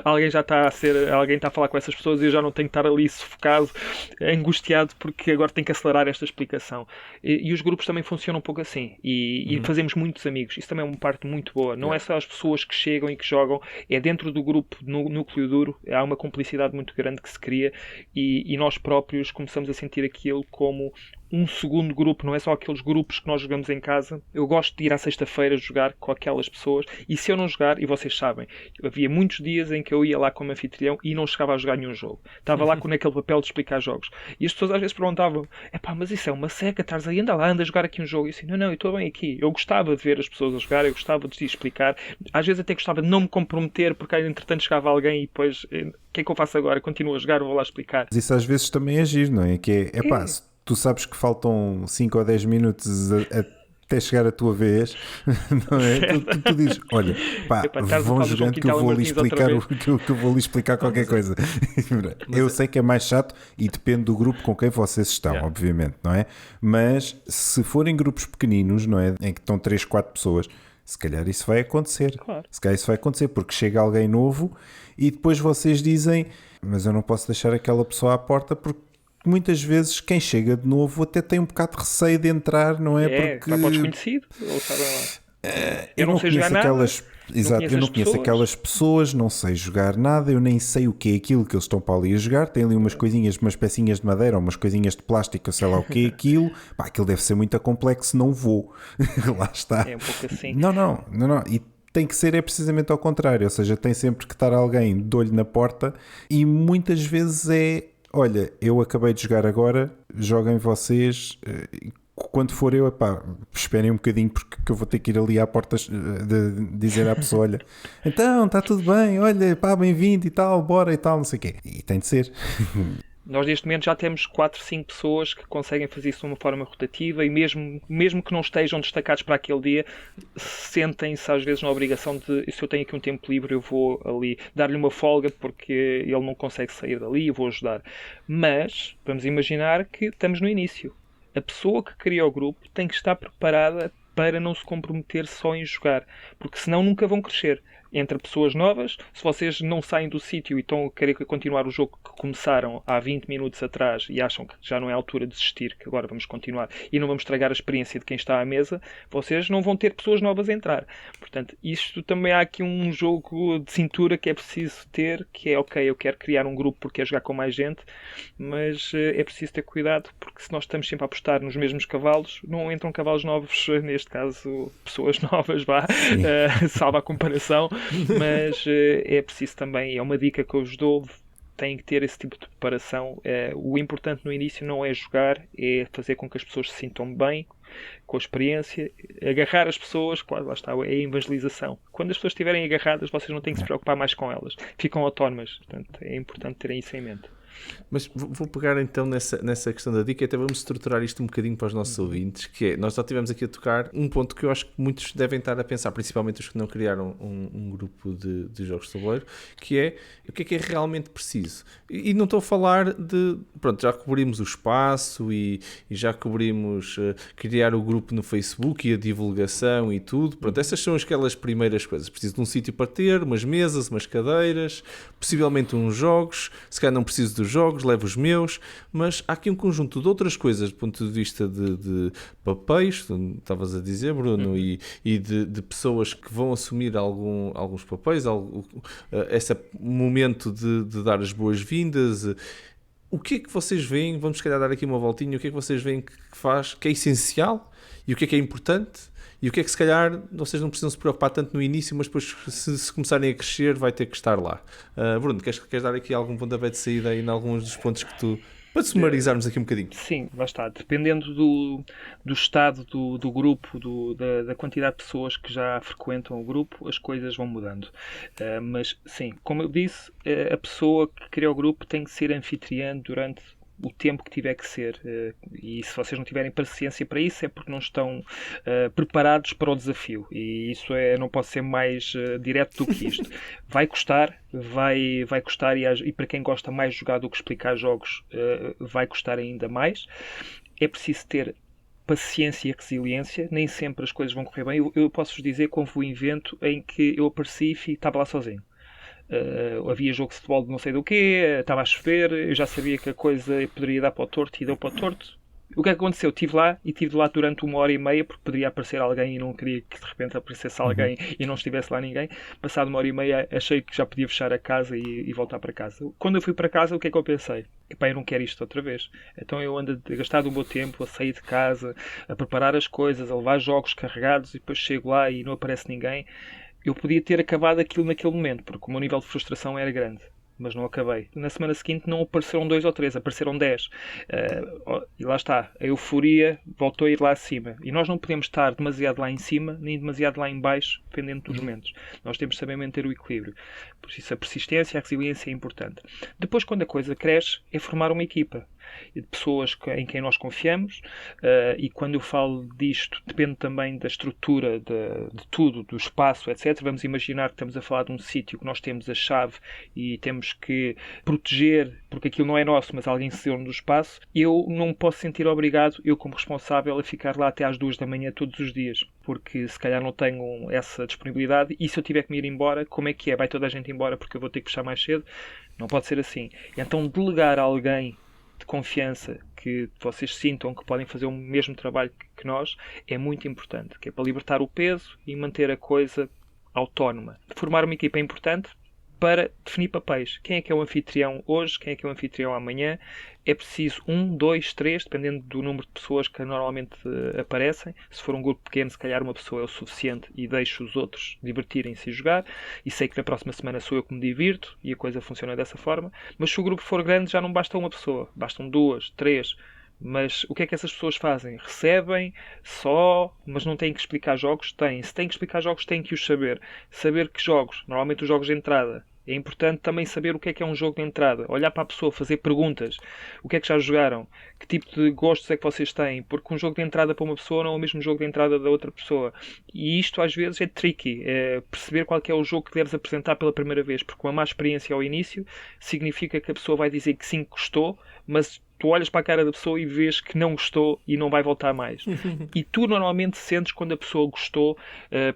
alguém está a falar com essas pessoas e eu já não tenho que estar ali sufocado, angustiado, porque agora tenho que acelerar esta explicação. E os grupos também funcionam um pouco assim. E fazemos muitos amigos. Isso também é uma parte muito boa. Não é só as pessoas que chegam e que jogam, é dentro do grupo, no núcleo duro, há uma cumplicidade muito grande que se cria e nós próprios começamos a sentir aquilo como um segundo grupo, não é só aqueles grupos que nós jogamos em casa. Eu gosto de ir à sexta-feira jogar com aquelas pessoas e se eu não jogar, e vocês sabem, havia muitos dias em que eu ia lá como anfitrião e não chegava a jogar nenhum jogo. Estava lá com aquele papel de explicar jogos. E as pessoas às vezes perguntavam, mas isso é uma seca, estás aí, anda a jogar aqui um jogo. E eu assim, não, eu estou bem aqui. Eu gostava de ver as pessoas a jogar, eu gostava de explicar. Às vezes até gostava de não me comprometer, porque entretanto chegava alguém e depois, o que é que eu faço agora? Continuo a jogar, vou lá explicar. Mas isso às vezes também é giro, não é? Que é pá, tu sabes que faltam 5 ou 10 minutos até chegar a tua vez, não é? Tu dizes, olha, vão jogando que eu vou lhe explicar que eu vou lhe explicar qualquer coisa. Eu sei que é mais chato e depende do grupo com quem vocês estão, obviamente, não é? Mas se forem grupos pequeninos, não é? Em que estão 3, 4 pessoas, se calhar isso vai acontecer. Claro. Se calhar isso vai acontecer porque chega alguém novo e depois vocês dizem, mas eu não posso deixar aquela pessoa à porta porque muitas vezes quem chega de novo até tem um bocado de receio de entrar, não é? Porque está para o desconhecido, ou sabem lá. Eu não sei jogar conheço nada. aquelas. Exato, eu não conheço aquelas pessoas, não sei jogar nada, eu nem sei o que é aquilo que eles estão para ali a jogar. Tem ali umas coisinhas, umas pecinhas de madeira, umas coisinhas de plástico, sei lá o que é aquilo. Aquilo deve ser muito complexo, não vou. Lá está. É um pouco assim. Não. E tem que ser precisamente ao contrário, ou seja, tem sempre que estar alguém de olho na porta e muitas vezes olha, eu acabei de jogar agora, joguem vocês, quando for eu, esperem um bocadinho porque eu vou ter que ir ali à porta de dizer à pessoa, olha, então, está tudo bem, olha, bem-vindo e tal, bora e tal, não sei o quê. E tem de ser. Nós neste momento já temos 4, 5 pessoas que conseguem fazer isso de uma forma rotativa e mesmo que não estejam destacados para aquele dia, sentem-se às vezes na obrigação de, se eu tenho aqui um tempo livre, eu vou ali dar-lhe uma folga porque ele não consegue sair dali e eu vou ajudar. Mas, vamos imaginar que estamos no início. A pessoa que cria o grupo tem que estar preparada para não se comprometer só em jogar, porque senão nunca vão crescer. Entre pessoas novas, se vocês não saem do sítio e estão a querer continuar o jogo que começaram há 20 minutos atrás e acham que já não é a altura de desistir, que agora vamos continuar e não vamos estragar a experiência de quem está à mesa, vocês não vão ter pessoas novas a entrar. Portanto, isto também há aqui um jogo de cintura que é preciso ter, que é ok, eu quero criar um grupo porque quero jogar com mais gente, mas é preciso ter cuidado porque se nós estamos sempre a apostar nos mesmos cavalos, não entram cavalos novos, neste caso pessoas novas, salva a comparação. Mas é preciso também, é uma dica que eu vos dou, têm que ter esse tipo de preparação. O importante no início não é jogar, é fazer com que as pessoas se sintam bem com a experiência, agarrar as pessoas, lá está, é a evangelização. Quando as pessoas estiverem agarradas, vocês não têm que se preocupar mais com elas, ficam autónomas, portanto é importante terem isso em mente. Mas vou pegar então nessa questão da dica e até vamos estruturar isto um bocadinho para os nossos ouvintes, que é, nós já estivemos aqui a tocar um ponto que eu acho que muitos devem estar a pensar, principalmente os que não criaram um grupo de jogos de tabuleiro, que é o que é realmente preciso. E não estou a falar de, pronto, já cobrimos o espaço e já cobrimos criar o grupo no Facebook e a divulgação e tudo, pronto, essas são aquelas primeiras coisas. Preciso de um sítio para ter, umas mesas, umas cadeiras, possivelmente uns jogos, se calhar não preciso dos jogos, levo os meus, mas há aqui um conjunto de outras coisas do ponto de vista de papéis, tu estavas a dizer, Bruno, e de pessoas que vão assumir alguns papéis, esse momento de dar as boas-vindas. O que é que vocês veem, vamos se calhar dar aqui uma voltinha, o que é que vocês veem que é essencial e o que é importante? E o que é que se calhar vocês não precisam se preocupar tanto no início, mas depois se começarem a crescer vai ter que estar lá. Bruno, queres dar aqui algum pontapé de saída aí em alguns dos pontos que tu... Para sumarizarmos aqui um bocadinho. Sim, lá está. Dependendo do estado do grupo, da quantidade de pessoas que já frequentam o grupo, as coisas vão mudando. Mas sim, como eu disse, a pessoa que cria o grupo tem que ser anfitriã durante o tempo que tiver que ser, e se vocês não tiverem paciência para isso é porque não estão preparados para o desafio, e isso não pode ser mais direto do que isto. Vai custar, vai custar, e para quem gosta mais de jogar do que explicar jogos, vai custar ainda mais. É preciso ter paciência e resiliência, nem sempre as coisas vão correr bem. Eu posso-vos dizer que houve um evento em que eu apareci e estava lá sozinho. Havia jogo de futebol de não sei do quê, estava a chover, eu já sabia que a coisa poderia dar para o torto e deu para o torto. O que é que aconteceu? Estive lá e estive lá durante 1h30 porque poderia aparecer alguém e não queria que de repente aparecesse alguém e não estivesse lá ninguém. Passado 1h30 achei que já podia fechar a casa e voltar para casa. Quando eu fui para casa, o que é que eu pensei? Epá, eu não quero isto outra vez. Então eu ando a gastar o meu tempo a sair de casa, a preparar as coisas, a levar jogos carregados e depois chego lá e não aparece ninguém. Eu podia ter acabado aquilo naquele momento, porque o meu nível de frustração era grande. Mas não acabei. Na semana seguinte não apareceram 2 ou 3, apareceram 10. E lá está, a euforia voltou a ir lá acima. E nós não podemos estar demasiado lá em cima, nem demasiado lá em baixo, dependendo dos momentos. Nós temos de saber manter o equilíbrio. Por isso a persistência e a resiliência é importante. Depois, quando a coisa cresce, é formar uma equipa de pessoas em quem nós confiamos, e quando eu falo disto, depende também da estrutura de tudo, do espaço, etc. Vamos imaginar que estamos a falar de um sítio que nós temos a chave e temos que proteger, porque aquilo não é nosso, mas alguém se deu no espaço. Eu não me posso sentir obrigado, eu como responsável, a ficar lá até às 2 da manhã todos os dias, porque se calhar não tenho essa disponibilidade, e se eu tiver que me ir embora, como é que é? Vai toda a gente embora porque eu vou ter que fechar mais cedo? Não pode ser assim. Então delegar a alguém de confiança que vocês sintam que podem fazer o mesmo trabalho que nós é muito importante, que é para libertar o peso e manter a coisa autónoma. Formar uma equipa é importante para definir papéis. Quem é que é o anfitrião hoje? Quem é que é o anfitrião amanhã? É preciso 1, 2, 3, dependendo do número de pessoas que normalmente aparecem. Se for um grupo pequeno, se calhar uma pessoa é o suficiente e deixo os outros divertirem-se e jogar. E sei que na próxima semana sou eu que me divirto e a coisa funciona dessa forma. Mas se o grupo for grande, já não basta uma pessoa. Bastam 2, 3. Mas o que é que essas pessoas fazem? Recebem só, mas não têm que explicar jogos? Têm. Se têm que explicar jogos, têm que os saber. Saber que jogos, normalmente os jogos de entrada. É importante também saber o que é um jogo de entrada. Olhar para a pessoa, fazer perguntas. O que é que já jogaram? Que tipo de gostos é que vocês têm? Porque um jogo de entrada para uma pessoa não é o mesmo jogo de entrada da outra pessoa. E isto às vezes é tricky. É perceber qual é o jogo que deves apresentar pela primeira vez. Porque uma má experiência ao início significa que a pessoa vai dizer que sim, gostou, mas tu olhas para a cara da pessoa e vês que não gostou e não vai voltar mais. E tu normalmente sentes quando a pessoa gostou,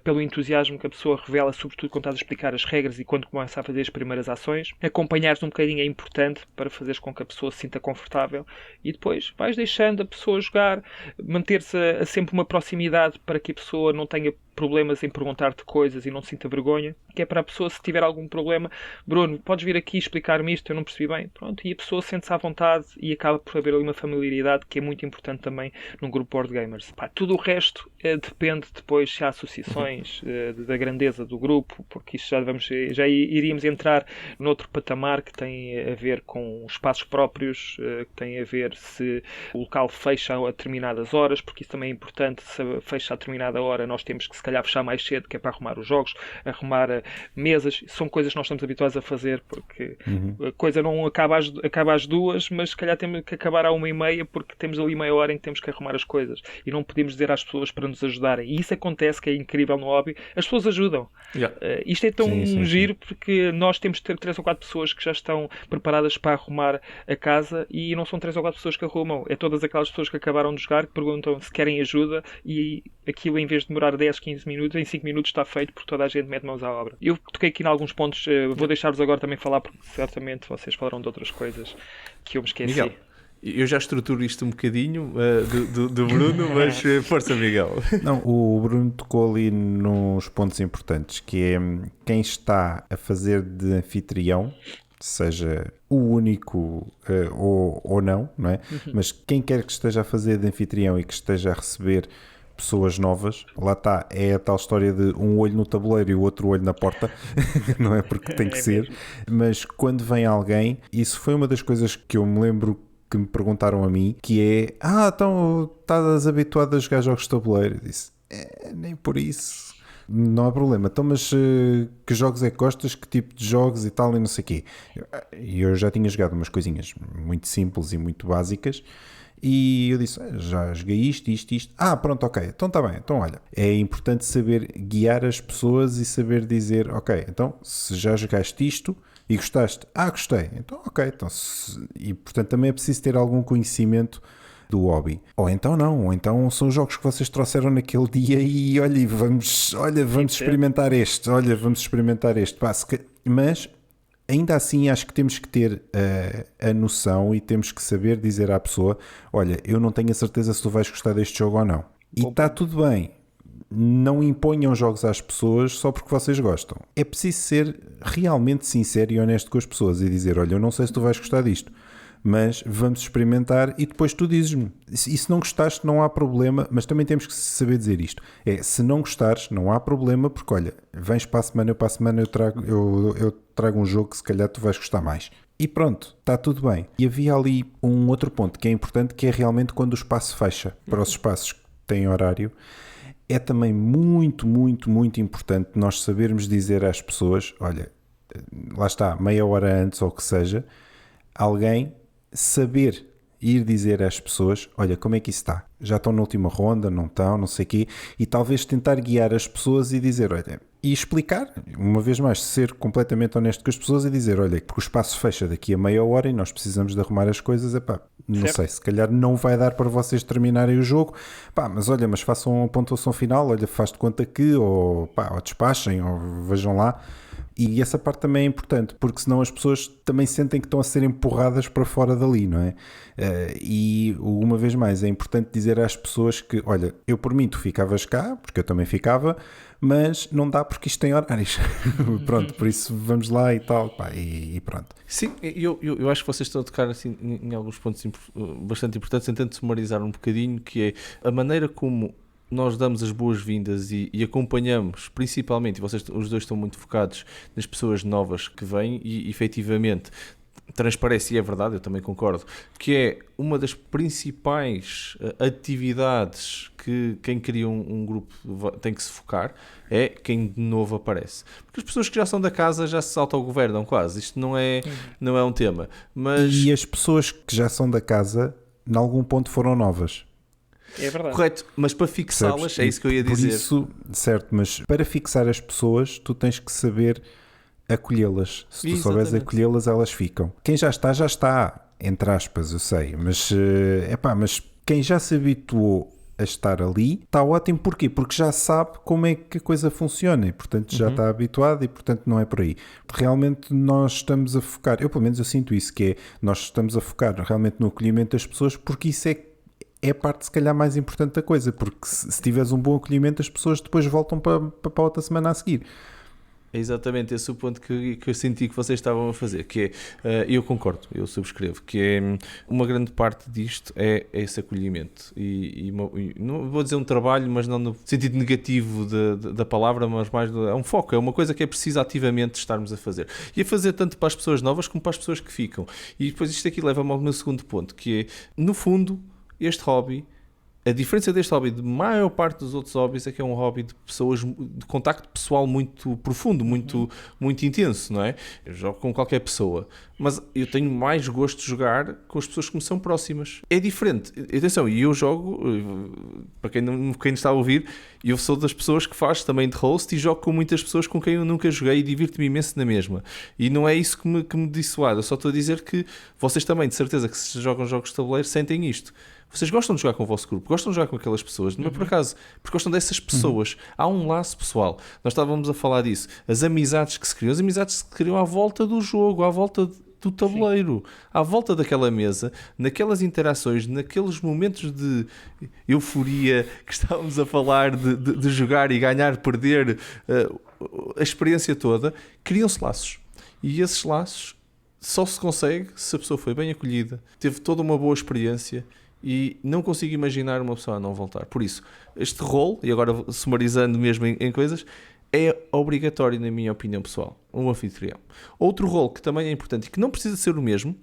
pelo entusiasmo que a pessoa revela, sobretudo quando estás a explicar as regras e quando começa a fazer as primeiras ações. Acompanhares um bocadinho é importante para fazeres com que a pessoa se sinta confortável e depois vais deixando a pessoa jogar, manter-se a sempre uma proximidade para que a pessoa não tenha problemas em perguntar-te coisas e não sinta vergonha, que é para a pessoa, se tiver algum problema, Bruno, podes vir aqui explicar-me isto, eu não percebi bem, pronto, e a pessoa sente-se à vontade e acaba por haver ali uma familiaridade que é muito importante também num grupo board gamers. Pá, tudo o resto depende depois se há associações da grandeza do grupo, porque isso já iríamos entrar noutro patamar que tem a ver com espaços próprios, que tem a ver se o local fecha a determinadas horas, porque isso também é importante. Se fecha a determinada hora, nós temos que se calhar fechar mais cedo, que é para arrumar os jogos, arrumar mesas. São coisas que nós estamos habituados a fazer, porque a coisa não acaba às 2, mas se calhar temos que acabar à 1h30, porque temos ali meia hora em que temos que arrumar as coisas e não podemos dizer às pessoas para nos ajudarem. E isso acontece, que é incrível no hobby. As pessoas ajudam. Isto é tão giro, porque nós temos de ter 3 ou 4 pessoas que já estão preparadas para arrumar a casa, e não são 3 ou 4 pessoas que arrumam, é todas aquelas pessoas que acabaram de jogar, que perguntam se querem ajuda, e aquilo, em vez de demorar 10, 15 minutos, em 5 minutos está feito, porque toda a gente mete mãos à obra. Eu toquei aqui em alguns pontos, vou deixar-vos agora também falar, porque certamente vocês falaram de outras coisas que eu me esqueci. Miguel, eu já estruturo isto um bocadinho do Bruno, mas força, Miguel. Não, o Bruno tocou ali nos pontos importantes, que é quem está a fazer de anfitrião, seja o único ou não, não é? Mas quem quer que esteja a fazer de anfitrião e que esteja a receber pessoas novas, lá está, é a tal história de um olho no tabuleiro e o outro olho na porta, não é porque tem que ser, mas quando vem alguém, isso foi uma das coisas que eu me lembro que me perguntaram a mim, que é, então estás habituado a jogar jogos de tabuleiro? Eu disse, nem por isso. Não há problema. Então, mas que jogos é que gostas? Que tipo de jogos e tal e não sei o quê? Eu já tinha jogado umas coisinhas muito simples e muito básicas, e eu disse, já joguei isto. Pronto, ok, então está bem. Então olha, é importante saber guiar as pessoas e saber dizer, ok, então se já jogaste isto e gostaste, gostei, então ok, então e portanto também é preciso ter algum conhecimento do hobby. Ou então não, ou então são jogos que vocês trouxeram naquele dia e vamos experimentar este, vamos experimentar este. Mas ainda assim acho que temos que ter a noção e temos que saber dizer à pessoa, olha, eu não tenho a certeza se tu vais gostar deste jogo ou não. E está tudo bem. Não imponham jogos às pessoas só porque vocês gostam. É preciso ser realmente sincero e honesto com as pessoas e dizer, olha, eu não sei se tu vais gostar disto, mas vamos experimentar e depois tu dizes-me. E se não gostaste, não há problema, mas também temos que saber dizer isto. Se não gostares, não há problema, porque olha, vens para a semana, eu trago um jogo que se calhar tu vais gostar mais. E pronto, está tudo bem. E havia ali um outro ponto que é importante, que é realmente quando o espaço fecha. Para os espaços que têm horário, é também muito, muito, muito importante nós sabermos dizer às pessoas, olha, lá está, meia hora antes ou o que seja, alguém saber ir dizer às pessoas, olha, como é que isso está? Já estão na última ronda, não estão, não sei o quê, e talvez tentar guiar as pessoas e dizer, olha, e explicar, uma vez mais, ser completamente honesto com as pessoas e dizer, olha, porque o espaço fecha daqui a meia hora e nós precisamos de arrumar as coisas, não certo. sei, se calhar não vai dar para vocês terminarem o jogo, mas olha, mas façam a pontuação final, olha, faz de conta que, ou despachem, ou vejam lá. E essa parte também é importante, porque senão as pessoas também sentem que estão a ser empurradas para fora dali, não é? E uma vez mais, é importante dizer às pessoas que, olha, eu por mim tu ficavas cá, porque eu também ficava, mas não dá porque isto tem horários. Pronto, por isso vamos lá e tal, e pronto. Sim, eu acho que vocês estão a tocar assim, em alguns pontos bastante importantes, tentando sumarizar um bocadinho, que é a maneira como nós damos as boas-vindas e acompanhamos, principalmente, e vocês os dois estão muito focados nas pessoas novas que vêm e efetivamente transparece, e é verdade, eu também concordo, que é uma das principais atividades que quem cria um grupo tem que se focar, é quem de novo aparece. Porque as pessoas que já são da casa já se autogovernam quase, isto não é um tema. Mas... E as pessoas que já são da casa, em algum ponto foram novas. É verdade. Correto, mas para fixá-las, é isso que eu ia dizer. Por isso, certo, mas para fixar as pessoas, tu tens que saber acolhê-las. Se tu souberes acolhê-las, elas ficam. Quem já está, entre aspas, eu sei, mas quem já se habituou a estar ali, está ótimo. Porquê? Porque já sabe como é que a coisa funciona e, portanto, já está habituado e, portanto, não é por aí. Realmente nós estamos a focar, eu pelo menos eu sinto isso, que é, nós estamos a focar realmente no acolhimento das pessoas, porque isso é a parte se calhar mais importante da coisa, porque se tiveres um bom acolhimento as pessoas depois voltam para outra semana a seguir. É exatamente esse o ponto que eu senti que vocês estavam a fazer, que é, eu concordo, eu subscrevo, que é uma grande parte disto é esse acolhimento e não vou dizer um trabalho, mas não no sentido negativo da palavra, mas mais é um foco, é uma coisa que é preciso ativamente estarmos a fazer e a fazer tanto para as pessoas novas como para as pessoas que ficam. E depois isto aqui leva-me ao meu segundo ponto, que é, no fundo, este hobby, a diferença deste hobby de maior parte dos outros hobbies é que é um hobby de pessoas, de contacto pessoal muito profundo, muito intenso, não é? Eu jogo com qualquer pessoa, mas eu tenho mais gosto de jogar com as pessoas que me são próximas. É diferente. Atenção, e eu jogo, para quem está a ouvir, eu sou das pessoas que faz também de host e jogo com muitas pessoas com quem eu nunca joguei e divirto-me imenso na mesma. E não é isso que me dissuade, eu só estou a dizer que vocês também, de certeza, que se jogam jogos de tabuleiro, sentem isto. Vocês gostam de jogar com o vosso grupo, gostam de jogar com aquelas pessoas, não é por acaso, porque gostam dessas pessoas. Há um laço pessoal. Nós estávamos a falar disso. As amizades que se criam à volta do jogo, à volta do tabuleiro, à volta daquela mesa, naquelas interações, naqueles momentos de euforia que estávamos a falar de jogar e ganhar, perder, a experiência toda, criam-se laços. E esses laços só se consegue se a pessoa foi bem acolhida, teve toda uma boa experiência. E não consigo imaginar uma pessoa a não voltar. Por isso, este role, e agora sumarizando mesmo em coisas, é obrigatório, na minha opinião pessoal, um anfitrião. Outro role que também é importante e que não precisa ser o mesmo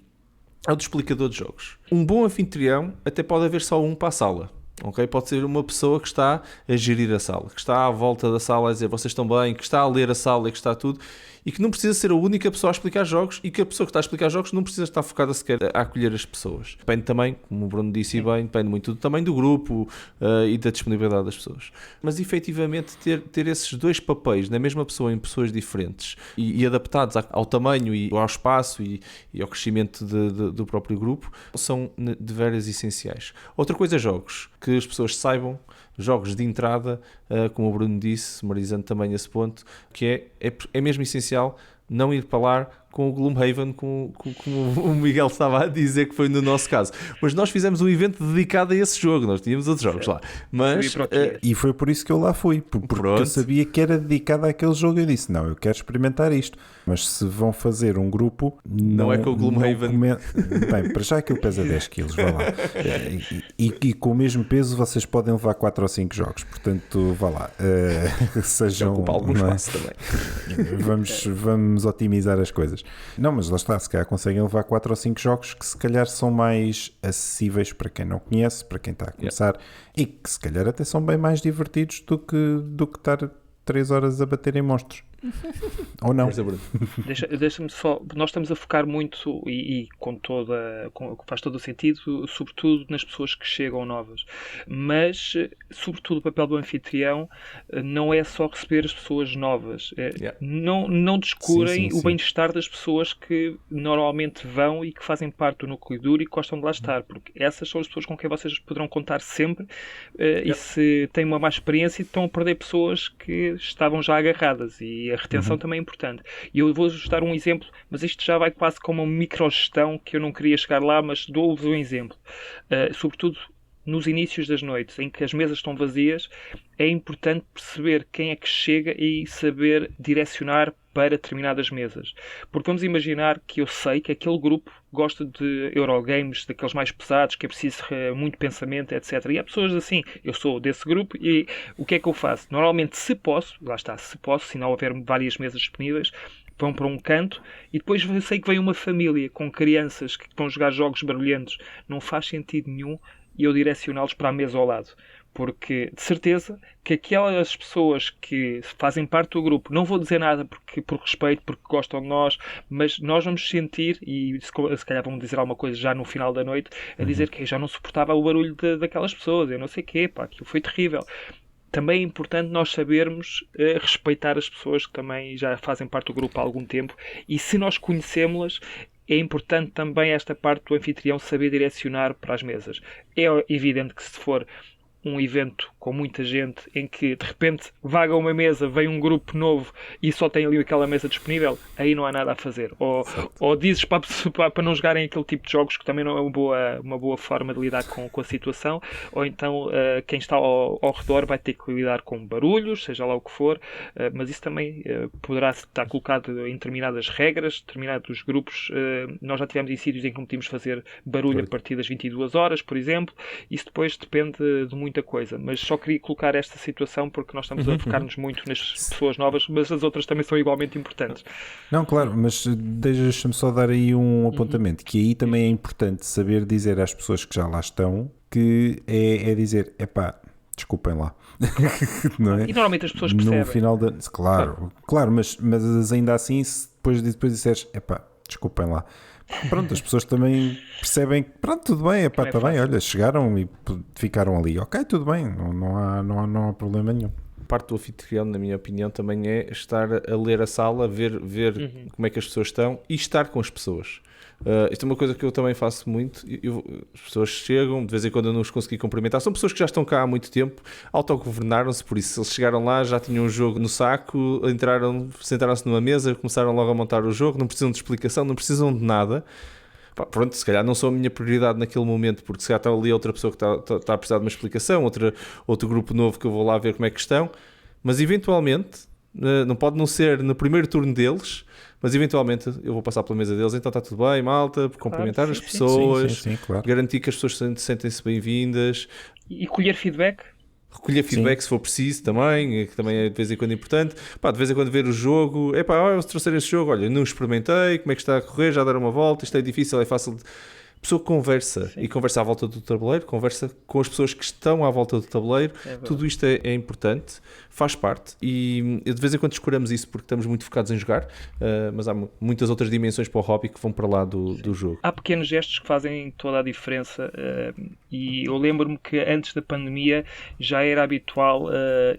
é o do explicador de jogos. Um bom anfitrião até pode haver só um para a sala. Okay? Pode ser uma pessoa que está a gerir a sala, que está à volta da sala a dizer vocês estão bem, que está a ler a sala e que está tudo. e que não precisa ser a única pessoa a explicar jogos e que a pessoa que está a explicar jogos não precisa estar focada sequer a acolher as pessoas. Depende também, como o Bruno disse bem, depende muito do tamanho do grupo e da disponibilidade das pessoas. Mas efetivamente ter esses dois papéis na mesma pessoa em pessoas diferentes e adaptados ao tamanho e ao espaço e ao crescimento do próprio grupo são de veras essenciais. Outra coisa é jogos, que as pessoas saibam, jogos de entrada, como o Bruno disse, marizando também esse ponto, que é mesmo essencial não ir para lá com o Gloomhaven, como o Miguel estava a dizer que foi no nosso caso. Mas nós fizemos um evento dedicado a esse jogo, nós tínhamos outros jogos lá. Mas, e foi por isso que eu lá fui, porque eu sabia que era dedicado àquele jogo. Eu disse, não, eu quero experimentar isto. Mas se vão fazer um grupo... Não é com o Gloomhaven. Bem, para já aquilo pesa 10 kg, vá lá. E com o mesmo peso vocês podem levar 4 ou 5 jogos. Portanto, vá lá. Sejam... Ocupa algum espaço também. Vamos otimizar as coisas. Não, mas lá está, se calhar conseguem levar 4 ou 5 jogos que se calhar são mais acessíveis para quem não conhece, para quem está a começar, e que se calhar até são bem mais divertidos do que estar 3 horas a bater em monstros. Ou não? Deixa-me só, nós estamos a focar muito e faz todo o sentido, sobretudo nas pessoas que chegam novas, mas sobretudo o papel do anfitrião não é só receber as pessoas novas, não descurem o bem-estar das pessoas que normalmente vão e que fazem parte do núcleo duro e que gostam de lá estar, porque essas são as pessoas com quem vocês poderão contar sempre, e se têm uma má experiência estão a perder pessoas que estavam já agarradas, e a retenção também é importante. E eu vou-vos dar um exemplo, mas isto já vai quase como uma microgestão, que eu não queria chegar lá, mas dou-vos um exemplo. Sobretudo nos inícios das noites, em que as mesas estão vazias, é importante perceber quem é que chega e saber direcionar para determinadas mesas. Porque vamos imaginar que eu sei que aquele grupo gosta de Eurogames, daqueles mais pesados, que é preciso muito pensamento, etc. E há pessoas assim, eu sou desse grupo e o que é que eu faço? Normalmente, se posso, se não houver várias mesas disponíveis, vão para um canto e depois eu sei que vem uma família com crianças que vão jogar jogos barulhentos. Não faz sentido nenhum e eu direcioná-los para a mesa ao lado. Porque, de certeza, que aquelas pessoas que fazem parte do grupo, não vou dizer nada por respeito, porque gostam de nós, mas nós vamos sentir, e se calhar vão dizer alguma coisa já no final da noite, a dizer que já não suportava o barulho daquelas pessoas, eu não sei o quê, aquilo foi terrível. Também é importante nós sabermos respeitar as pessoas que também já fazem parte do grupo há algum tempo, e se nós conhecemos-las, é importante também esta parte do anfitrião saber direcionar para as mesas. É evidente que se for um evento com muita gente em que de repente vaga uma mesa, vem um grupo novo e só tem ali aquela mesa disponível, aí não há nada a fazer. Ou dizes para não jogarem aquele tipo de jogos, que também não é uma boa forma de lidar com a situação, ou então quem está ao redor vai ter que lidar com barulhos, seja lá o que for, mas isso também poderá estar colocado em determinadas regras, determinados grupos. Nós já tivemos em sítios em que não podíamos fazer barulho a partir das 22 horas, por exemplo. Isso depois depende de muita coisa, mas só queria colocar esta situação porque nós estamos a focar-nos muito nas pessoas novas, mas as outras também são igualmente importantes. Não, claro, mas deixa-me só dar aí um apontamento, que aí também é importante saber dizer às pessoas que já lá estão, que é dizer, desculpem lá. Não é? E normalmente as pessoas percebem. No final da... Claro, mas ainda assim, se depois disseres, desculpem lá. Pronto, as pessoas também percebem que pronto, tudo bem, está bem, olha, chegaram e ficaram ali, ok, tudo bem, não há problema nenhum. Parte do anfitrião, na minha opinião, também é estar a ler a sala, ver como é que as pessoas estão e estar com as pessoas. Isto é uma coisa que eu também faço muito. As pessoas chegam, de vez em quando eu não os consegui cumprimentar. São pessoas que já estão cá há muito tempo, autogovernaram-se, por isso, se eles chegaram lá, já tinham um jogo no saco, entraram, sentaram-se numa mesa, começaram logo a montar o jogo, não precisam de explicação, não precisam de nada. Pronto, se calhar não sou a minha prioridade naquele momento, porque se calhar está ali outra pessoa que está a precisar de uma explicação, outro grupo novo que eu vou lá ver como é que estão, mas eventualmente, não pode não ser no primeiro turno deles, mas eventualmente eu vou passar pela mesa deles, então está tudo bem, malta, cumprimentar as pessoas, sim, claro. Garantir que as pessoas sentem-se bem-vindas. E colher feedback? Recolher feedback se for preciso também, que também é de vez em quando importante. De vez em quando ver o jogo, se trouxer esse jogo, olha, não experimentei, como é que está a correr, já dar uma volta, isto é difícil, é fácil. pessoa conversa, Sim. e conversa à volta do tabuleiro, conversa com as pessoas que estão à volta do tabuleiro, tudo isto é importante, faz parte, e de vez em quando escuramos isso porque estamos muito focados em jogar, mas há muitas outras dimensões para o hobby que vão para lá do jogo. Há pequenos gestos que fazem toda a diferença, e eu lembro-me que antes da pandemia já era habitual,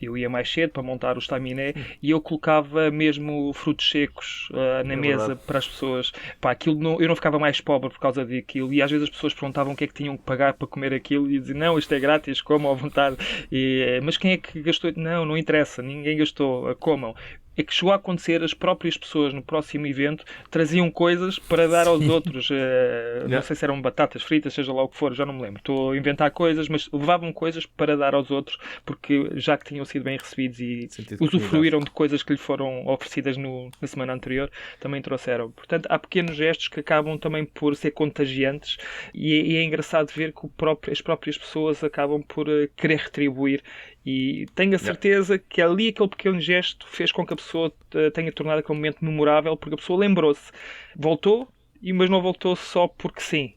eu ia mais cedo para montar o estaminé e eu colocava mesmo frutos secos na mesa verdade. para as pessoas. Pá, aquilo eu não ficava mais pobre por causa daquilo, e às vezes as pessoas perguntavam o que é que tinham que pagar para comer aquilo e diziam, não, isto é grátis, comam à vontade. Mas quem é que gastou? Não interessa, ninguém gastou, comam. É que chegou a acontecer, as próprias pessoas no próximo evento traziam coisas para dar aos outros. Não sei se eram batatas fritas, seja lá o que for, já não me lembro. Estou a inventar coisas, mas levavam coisas para dar aos outros, porque já que tinham sido bem recebidos e usufruíram de coisas que lhe foram oferecidas na semana anterior, também trouxeram. Portanto, há pequenos gestos que acabam também por ser contagiantes, e é engraçado ver que as próprias pessoas acabam por querer retribuir. E tenho a certeza que ali aquele pequeno gesto fez com que a pessoa tenha tornado aquele momento memorável, porque a pessoa lembrou-se, voltou, mas não voltou só porque sim,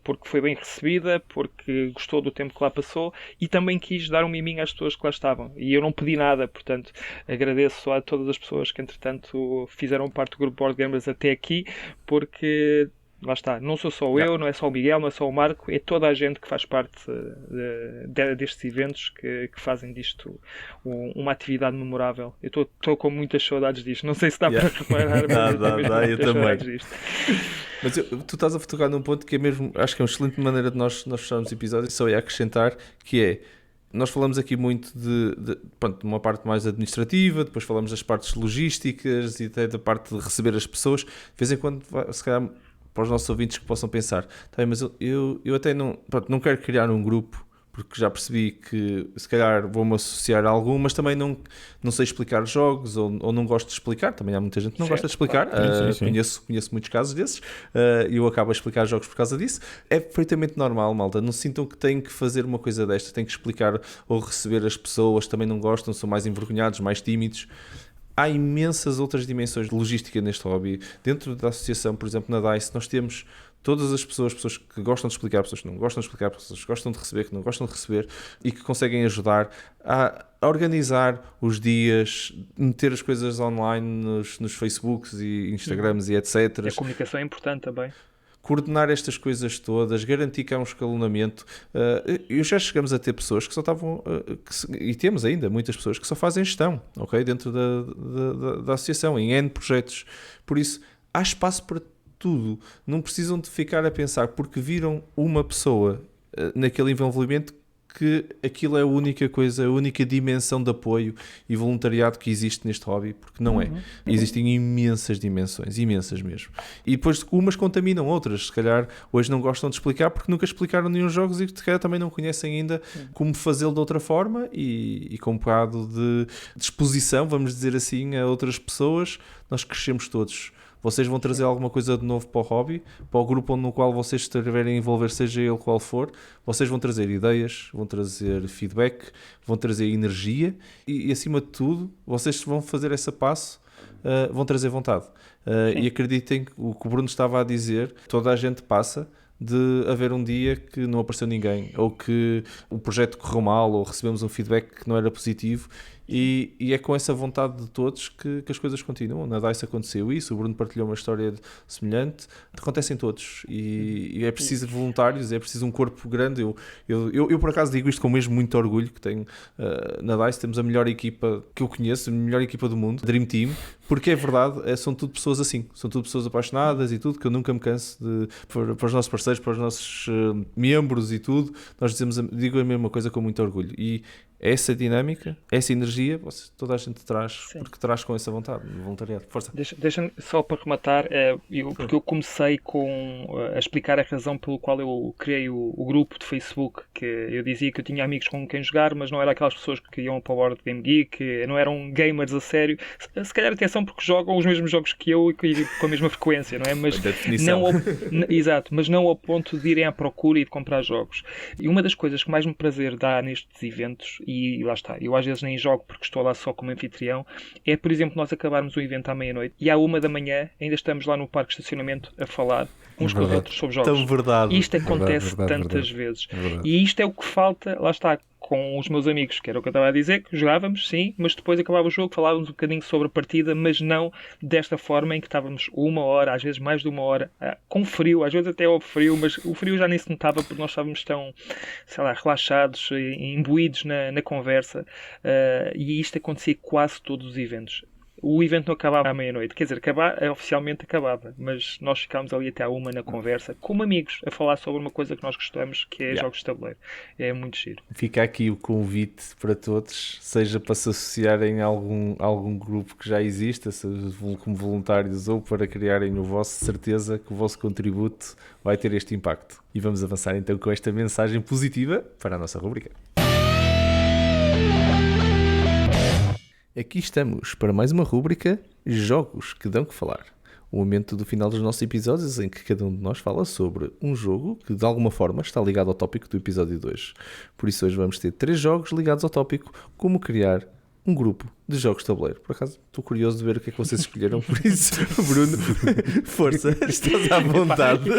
porque foi bem recebida, porque gostou do tempo que lá passou e também quis dar um miminho às pessoas que lá estavam. E eu não pedi nada, portanto agradeço a todas as pessoas que entretanto fizeram parte do grupo Board Gamers até aqui, porque... Lá está, não sou só eu, não é só o Miguel, não é só o Marco, é toda a gente que faz parte destes eventos que fazem disto uma atividade memorável. Eu estou com muitas saudades disto, não sei se dá para reparar, mas dá, eu também. Disto. Mas tu estás a tocar num ponto que é mesmo, acho que é uma excelente maneira de nós fecharmos o episódio, só ia acrescentar, que é, nós falamos aqui muito de uma parte mais administrativa, depois falamos das partes logísticas e até da parte de receber as pessoas. De vez em quando, se calhar, para os nossos ouvintes que possam pensar, tá bem, mas eu até não quero criar um grupo, porque já percebi que se calhar vou-me associar a algum, mas também não sei explicar jogos, ou não gosto de explicar. Também há muita gente que não gosta de explicar. Sim. Conheço muitos casos desses, e eu acabo a explicar jogos por causa disso. É perfeitamente normal, malta. Não sintam que têm que fazer uma coisa desta, têm que explicar ou receber as pessoas, também não gostam, são mais envergonhados, mais tímidos. Há imensas outras dimensões de logística neste hobby. Dentro da associação, por exemplo, na DICE, nós temos todas as pessoas que gostam de explicar, pessoas que não gostam de explicar, pessoas que gostam de receber, que não gostam de receber, e que conseguem ajudar a organizar os dias, meter as coisas online nos Facebooks e Instagrams e etc. A comunicação é importante também. Coordenar estas coisas todas, garantir que há um escalonamento. Já chegamos a ter pessoas que só estavam, e temos ainda muitas pessoas que só fazem gestão, ok? Dentro da associação, em N projetos. Por isso, há espaço para tudo. Não precisam de ficar a pensar porque viram uma pessoa naquele envolvimento que aquilo é a única coisa, a única dimensão de apoio e voluntariado que existe neste hobby, porque não é. Existem imensas dimensões, imensas mesmo. E depois umas contaminam outras, se calhar hoje não gostam de explicar porque nunca explicaram nenhum jogo e se calhar também não conhecem ainda como fazê-lo de outra forma e com um bocado de exposição, vamos dizer assim, a outras pessoas, nós crescemos todos. Vocês vão trazer alguma coisa de novo para o hobby, para o grupo no qual vocês estiverem a envolver, seja ele qual for. Vocês vão trazer ideias, vão trazer feedback, vão trazer energia e acima de tudo, vocês vão fazer esse passo, vão trazer vontade. E acreditem que o que o Bruno estava a dizer, toda a gente passa de haver um dia que não apareceu ninguém, ou que o projeto correu mal, ou recebemos um feedback que não era positivo, e é com essa vontade de todos que as coisas continuam. Na DICE aconteceu isso, o Bruno partilhou uma história semelhante, acontecem todos, e é preciso voluntários, é preciso um corpo grande. Eu por acaso digo isto com mesmo muito orgulho, que tenho na DICE temos a melhor equipa que eu conheço, a melhor equipa do mundo, Dream Team, porque é verdade, são tudo pessoas assim, são tudo pessoas apaixonadas e tudo, que eu nunca me canso para os nossos parceiros, para os nossos membros e tudo, nós digo a mesma coisa com muito orgulho. E essa dinâmica, essa energia, toda a gente traz, porque traz com essa vontade, voluntariado. Força. Deixa-me só para rematar, porque eu comecei a explicar a razão pelo qual eu criei o grupo de Facebook, que eu dizia que eu tinha amigos com quem jogar, mas não eram aquelas pessoas que iam para o Board Game Geek, não eram gamers a sério. Se calhar atenção porque jogam os mesmos jogos que eu e com a mesma frequência, não é? Mas exato, mas não ao ponto de irem à procura e de comprar jogos. E uma das coisas que mais me prazer dá nestes eventos, e lá está, eu às vezes nem jogo porque estou lá só como anfitrião, por exemplo, nós acabarmos o evento à meia-noite e à 1 da manhã ainda estamos lá no parque de estacionamento a falar uns com os outros sobre jogos. Tão verdade. E isto acontece tantas vezes. E isto é o que falta, lá está, com os meus amigos, que era o que eu estava a dizer, que jogávamos, sim, mas depois acabava o jogo, falávamos um bocadinho sobre a partida, mas não desta forma em que estávamos 1 hora, às vezes mais de 1 hora, com frio, às vezes até ao frio, mas o frio já nem se notava porque nós estávamos tão, sei lá, relaxados, imbuídos na conversa, e isto acontecia quase todos os eventos. O evento não acabava à meia-noite, quer dizer, oficialmente acabava, mas nós ficámos ali até à 1 na conversa, como amigos, a falar sobre uma coisa que nós gostamos, que é jogos de tabuleiro. É muito giro. Fica aqui o convite para todos, seja para se associarem a algum grupo que já exista, seja como voluntários ou para criarem o vosso, certeza que o vosso contributo vai ter este impacto. E vamos avançar então com esta mensagem positiva para a nossa rubrica. Aqui estamos para mais uma rúbrica Jogos que dão que falar. O momento do final dos nossos episódios em que cada um de nós fala sobre um jogo que de alguma forma está ligado ao tópico do episódio 2. Por isso hoje vamos ter 3 jogos ligados ao tópico como criar um grupo de jogos de tabuleiro. Por acaso, estou curioso de ver o que é que vocês escolheram, por isso, Bruno, força, estás à vontade.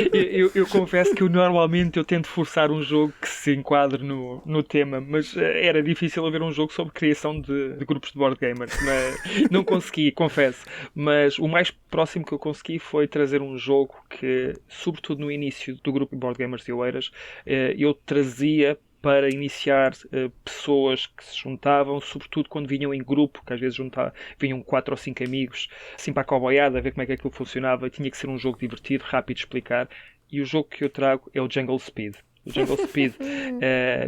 Eu confesso que normalmente eu tento forçar um jogo que se enquadre no tema, mas era difícil haver um jogo sobre criação de grupos de board gamers. Não consegui, confesso. Mas o mais próximo que eu consegui foi trazer um jogo que, sobretudo no início do grupo de board gamers de Oeiras, eu trazia para iniciar pessoas que se juntavam, sobretudo quando vinham em grupo, que às vezes vinham 4 ou 5 amigos, assim para a cowboyada, a ver como é que aquilo funcionava. Tinha que ser um jogo divertido, rápido de explicar. E o jogo que eu trago é o Jungle Speed. O Jungle Speed,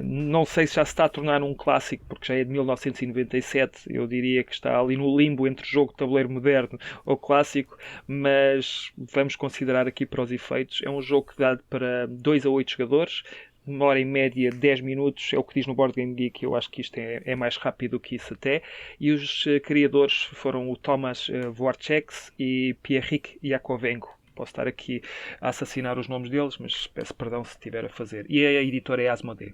não sei se já se está a tornar um clássico, porque já é de 1997, eu diria que está ali no limbo entre jogo de tabuleiro moderno ou clássico, mas vamos considerar aqui para os efeitos. É um jogo que dá para 2 a 8 jogadores, demora em média 10 minutos, é o que diz no Board Game Geek. Eu acho que isto é mais rápido que isso até. E os criadores foram o Tomáš Dvorček e Pierrick Yakovenko. Posso estar aqui a assassinar os nomes deles, mas peço perdão se estiver a fazer. E a editora é Asmodee.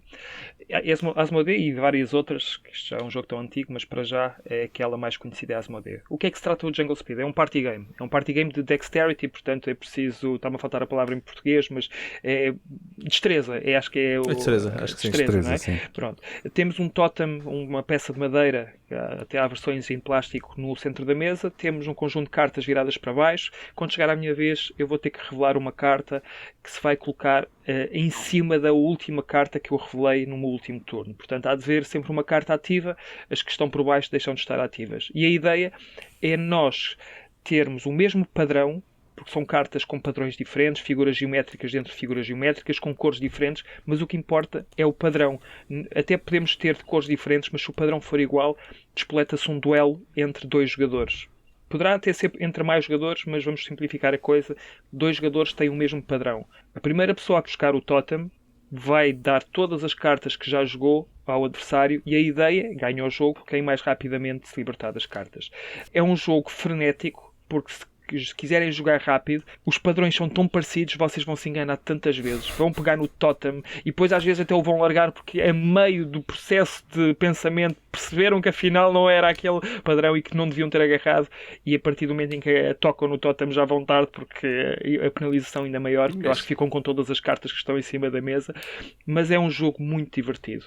Asmodee e várias outras, que isto já é um jogo tão antigo, mas para já é aquela mais conhecida, é a Asmodee. O que é que se trata do Jungle Speed? É um party game. É um party game de dexterity, portanto é preciso... Está-me a faltar a palavra em português, mas é destreza. Acho que é o... Destreza, acho que sim. Destreza, não é? Sim. Pronto. Temos um totem, uma peça de madeira, até há versões em plástico no centro da mesa. Temos um conjunto de cartas viradas para baixo. Quando chegar à minha vez, eu vou ter que revelar uma carta que se vai colocar em cima da última carta que eu revelei no meu último turno. Portanto, há de haver sempre uma carta ativa, as que estão por baixo deixam de estar ativas. E a ideia é nós termos o mesmo padrão, porque são cartas com padrões diferentes, figuras geométricas dentro de figuras geométricas, com cores diferentes, mas o que importa é o padrão. Até podemos ter de cores diferentes, mas se o padrão for igual, despoleta-se um duelo entre 2 jogadores. Poderá até ser entre mais jogadores, mas vamos simplificar a coisa. 2 jogadores têm o mesmo padrão. A primeira pessoa a buscar o totem vai dar todas as cartas que já jogou ao adversário e a ideia, ganha o jogo, quem mais rapidamente se libertar das cartas. É um jogo frenético, porque se quiserem jogar rápido, os padrões são tão parecidos, vocês vão se enganar tantas vezes, vão pegar no totem e depois às vezes até o vão largar porque a meio do processo de pensamento perceberam que afinal não era aquele padrão e que não deviam ter agarrado, e a partir do momento em que tocam no totem já vão tarde porque a penalização ainda é maior, porque eu acho que ficam com todas as cartas que estão em cima da mesa. Mas é um jogo muito divertido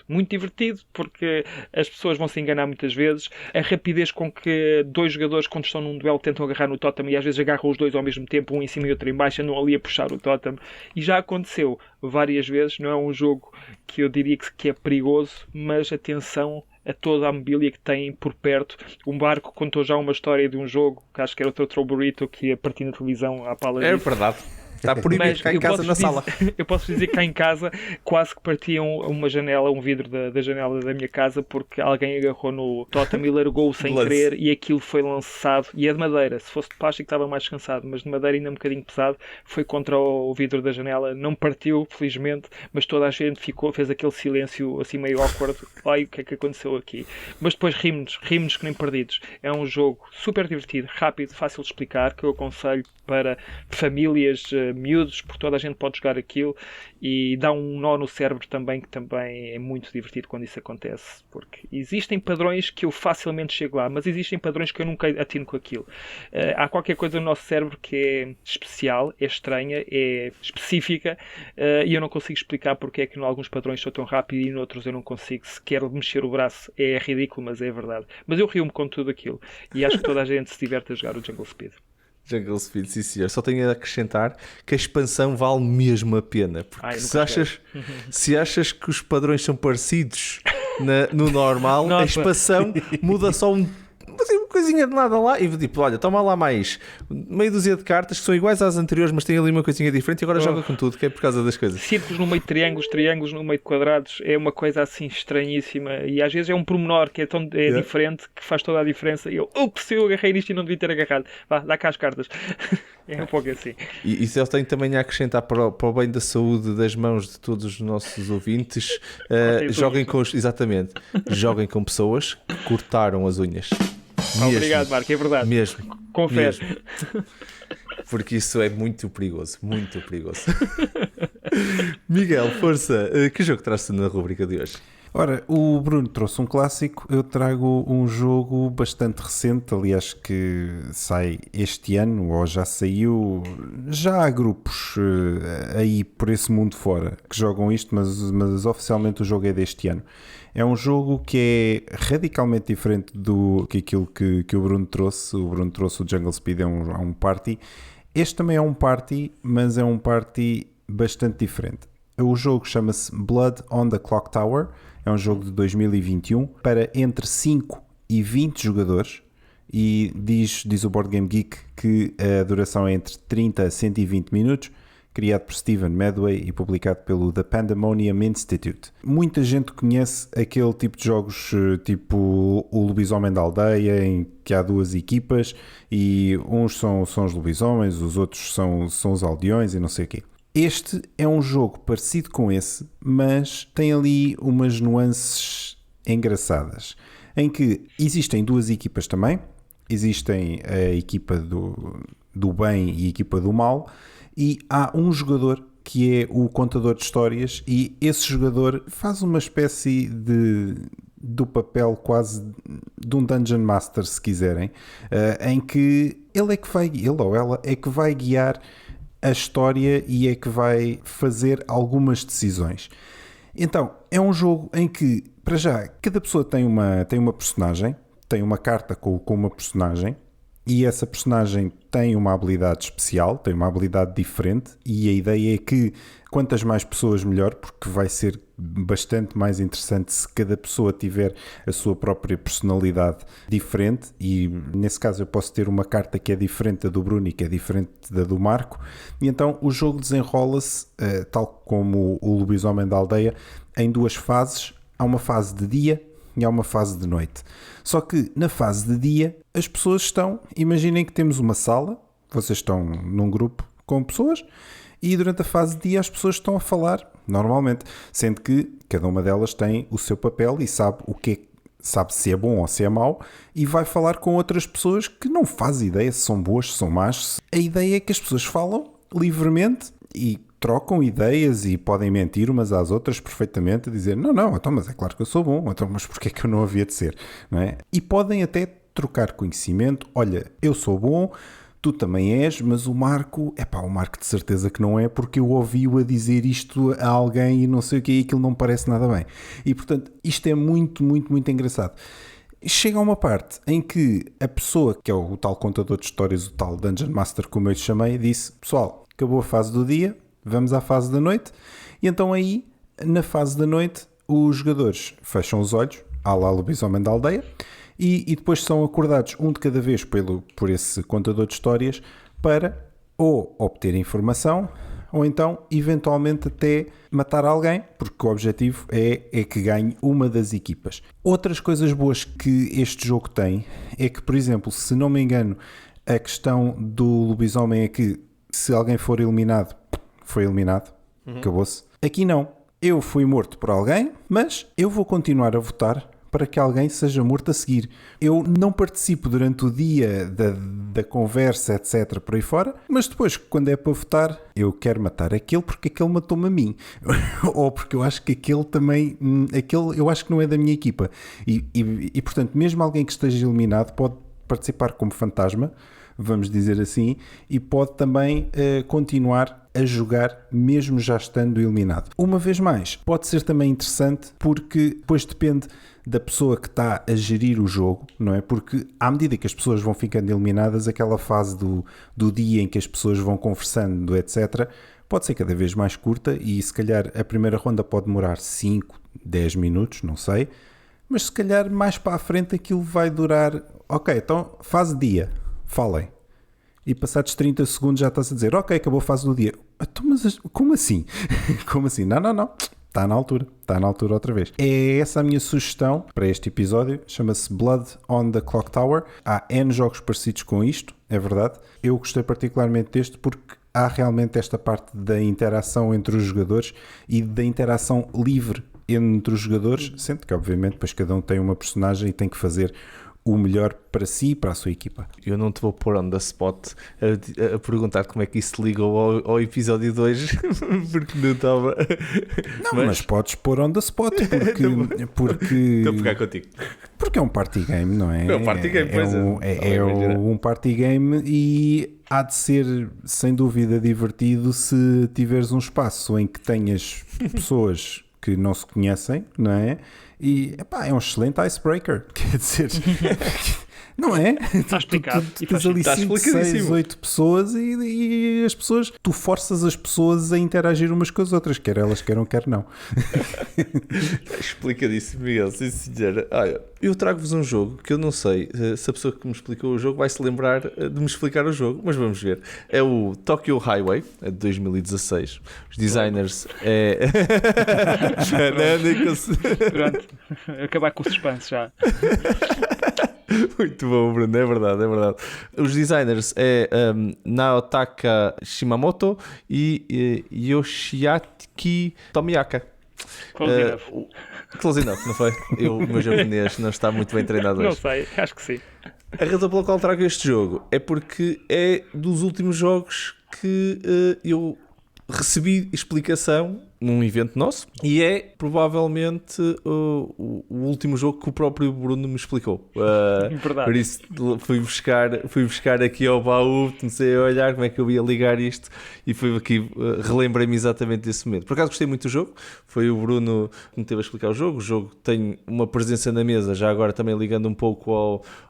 porque as pessoas vão se enganar muitas vezes, a rapidez com que 2 jogadores quando estão num duelo tentam agarrar no totem e às vezes agarram os 2 ao mesmo tempo, um em cima e outro em baixo, andam ali a puxar o totem, e já aconteceu várias vezes. Não é um jogo que eu diria que é perigoso, mas atenção a toda a mobília que tem por perto. Um barco contou já uma história de um jogo, que acho que era o Totoro Burrito, que ia partir na televisão à pala disso. É verdade. Está proibido cá em casa na sala. Eu posso dizer que cá em casa quase que partiam uma janela, um vidro da janela da minha casa, porque alguém agarrou no totem e largou-o sem querer e aquilo foi lançado. E é de madeira. Se fosse de plástico estava mais descansado, mas de madeira ainda um bocadinho pesado. Foi contra o vidro da janela. Não partiu, felizmente, mas toda a gente fez aquele silêncio assim meio awkward. Ai, o que é que aconteceu aqui? Mas depois rimos que nem perdidos. É um jogo super divertido, rápido, fácil de explicar, que eu aconselho para famílias miúdos, porque toda a gente pode jogar aquilo e dá um nó no cérebro também, que também é muito divertido quando isso acontece, porque existem padrões que eu facilmente chego lá, mas existem padrões que eu nunca atino com aquilo. Há qualquer coisa no nosso cérebro que é especial, é estranha, é específica, e eu não consigo explicar porque é que em alguns padrões sou tão rápido e em outros eu não consigo sequer mexer o braço. É ridículo, mas é verdade. Mas eu rio-me com tudo aquilo e acho que toda a gente se diverte a jogar o Jungle Speed. Jungle Speed, sim senhor. Só tenho a acrescentar que a expansão vale mesmo a pena. Porque se achas que os padrões são parecidos no normal, a expansão muda só uma coisinha de nada lá e tipo, olha, toma lá mais meia dúzia de cartas que são iguais às anteriores, mas tem ali uma coisinha diferente e agora joga com tudo, que é por causa das coisas. Círculos no meio de triângulos, triângulos no meio de quadrados, é uma coisa assim estranhíssima e às vezes é um pormenor que é diferente, que faz toda a diferença e eu agarrei nisto e não devia ter agarrado. Vá, dá cá as cartas. É um pouco assim. E isso eu tenho também a acrescentar para o bem da saúde das mãos de todos os nossos ouvintes, joguem com exatamente, joguem com pessoas que cortaram as unhas. Mesmo. Obrigado, Marco, é verdade. Mesmo. Confesso. Porque isso é muito perigoso, muito perigoso. Miguel, força, que jogo traz-te na rubrica de hoje? Ora, o Bruno trouxe um clássico, eu trago um jogo bastante recente, aliás que sai este ano, ou já saiu, já há grupos aí por esse mundo fora que jogam isto, mas oficialmente o jogo é deste ano. É um jogo que é radicalmente diferente do que aquilo que o Bruno trouxe. O Bruno trouxe o Jungle Speed, é um party. Este também é um party, mas é um party bastante diferente. O jogo chama-se Blood on the Clock Tower. É um jogo de 2021 para entre 5 e 20 jogadores. E diz o Board Game Geek que a duração é entre 30 a 120 minutos. Criado por Stephen Medway e publicado pelo The Pandemonium Institute. Muita gente conhece aquele tipo de jogos, tipo o Lobisomem da Aldeia, em que há duas equipas e uns são os lobisomens, os outros são os aldeões e não sei o quê. Este é um jogo parecido com esse, mas tem ali umas nuances engraçadas, em que existem duas equipas também. Existem a equipa do bem e a equipa do mal, e há um jogador que é o contador de histórias e esse jogador faz uma espécie do papel quase de um Dungeon Master, se quiserem, em que ele ou ela é que vai guiar a história e é que vai fazer algumas decisões. Então, é um jogo em que, para já, cada pessoa tem uma personagem, tem uma carta com uma personagem, e essa personagem tem uma habilidade especial, tem uma habilidade diferente, e a ideia é que quantas mais pessoas melhor, porque vai ser bastante mais interessante se cada pessoa tiver a sua própria personalidade diferente, e nesse caso eu posso ter uma carta que é diferente da do Bruno e que é diferente da do Marco, e então o jogo desenrola-se, tal como o Lobisomem da Aldeia, em duas fases. Há uma fase de dia e há uma fase de noite. Só que na fase de dia as pessoas estão, imaginem que temos uma sala, vocês estão num grupo com pessoas e durante a fase de dia as pessoas estão a falar normalmente, sendo que cada uma delas tem o seu papel e sabe sabe se é bom ou se é mau e vai falar com outras pessoas que não faz ideia se são boas, se são más. A ideia é que as pessoas falam livremente e trocam ideias e podem mentir umas às outras perfeitamente, a dizer não, então, mas é claro que eu sou bom, então, mas porquê é que eu não havia de ser? Não é? E podem até trocar conhecimento. Olha, eu sou bom, tu também és, mas o Marco de certeza que não é, porque eu ouvi-o a dizer isto a alguém e não sei o que, e aquilo não parece nada bem. E portanto, isto é muito, muito, muito engraçado. Chega a uma parte em que a pessoa, que é o tal contador de histórias, o tal Dungeon Master, como eu lhe chamei, disse: pessoal, acabou a fase do dia, vamos à fase da noite. E então aí, na fase da noite, os jogadores fecham os olhos, à lá Lobisomem da Aldeia, e depois são acordados um de cada vez por esse contador de histórias para ou obter informação ou então eventualmente até matar alguém, porque o objetivo é que ganhe uma das equipas. Outras coisas boas que este jogo tem é que, por exemplo, se não me engano, a questão do lobisomem é que se alguém for eliminado, foi eliminado, acabou-se. Aqui não. Eu fui morto por alguém, mas eu vou continuar a votar para que alguém seja morto a seguir. Eu não participo durante o dia da conversa, etc, por aí fora, mas depois, quando é para votar, eu quero matar aquele porque aquele matou-me a mim. Ou porque eu acho que aquele também, aquele eu acho que não é da minha equipa. E portanto, mesmo alguém que esteja eliminado pode participar como fantasma, vamos dizer assim, e pode também continuar a jogar mesmo já estando eliminado. Uma vez mais, pode ser também interessante porque depois depende da pessoa que está a gerir o jogo, não é? Porque à medida que as pessoas vão ficando eliminadas, aquela fase do dia em que as pessoas vão conversando, etc., pode ser cada vez mais curta e se calhar a primeira ronda pode demorar 5, 10 minutos, não sei, mas se calhar mais para a frente aquilo vai durar, ok, então fase dia, falem. E passados 30 segundos já está-se a dizer, ok, acabou a fase do dia. Então, mas como assim? Como assim? Não. Está na altura outra vez. É essa a minha sugestão para este episódio. Chama-se Blood on the Clock Tower. Há N jogos parecidos com isto, é verdade. Eu gostei particularmente deste porque há realmente esta parte da interação entre os jogadores e da interação livre entre os jogadores, sendo que obviamente depois cada um tem uma personagem e tem que fazer o melhor para si e para a sua equipa. Eu não te vou pôr on the spot a perguntar como é que isso se ligou ao episódio 2 porque não estava. Não, mas podes pôr on the spot porque Estou a pegar contigo. Porque é um party game, não é? É um party game, pois é. É um party game e há de ser sem dúvida divertido se tiveres um espaço em que tenhas pessoas que não se conhecem, não é? E epá, é um excelente icebreaker, quer dizer, não é? Está explicado. Tu tens ali 5, 6, 8 pessoas e as pessoas, tu forças as pessoas a interagir umas com as outras, quer elas queiram, quer não. Explicadíssimo, Miguel, sim senhora. Olha, eu trago-vos um jogo que eu não sei se a pessoa que me explicou o jogo vai se lembrar de me explicar o jogo, mas vamos ver. É o Tokyo Highway, de 2016. Os designers é... Pronto, acabar com o suspense já. Muito bom, Bruno, é verdade. Os designers é Naotaka Shimamoto e Yoshiaki Tomiyaka. Close enough, não foi? O meu japonês não está muito bem treinado hoje. Não sei, acho que sim. A razão pela qual trago este jogo é porque é dos últimos jogos que eu recebi explicação num evento nosso e é provavelmente o último jogo que o próprio Bruno me explicou. Verdade. Por isso fui buscar aqui ao baú, comecei a olhar como é que eu ia ligar isto e fui aqui, relembrei-me exatamente desse momento. Por acaso gostei muito do jogo, foi o Bruno que me teve a explicar o jogo tem uma presença na mesa, já agora também ligando um pouco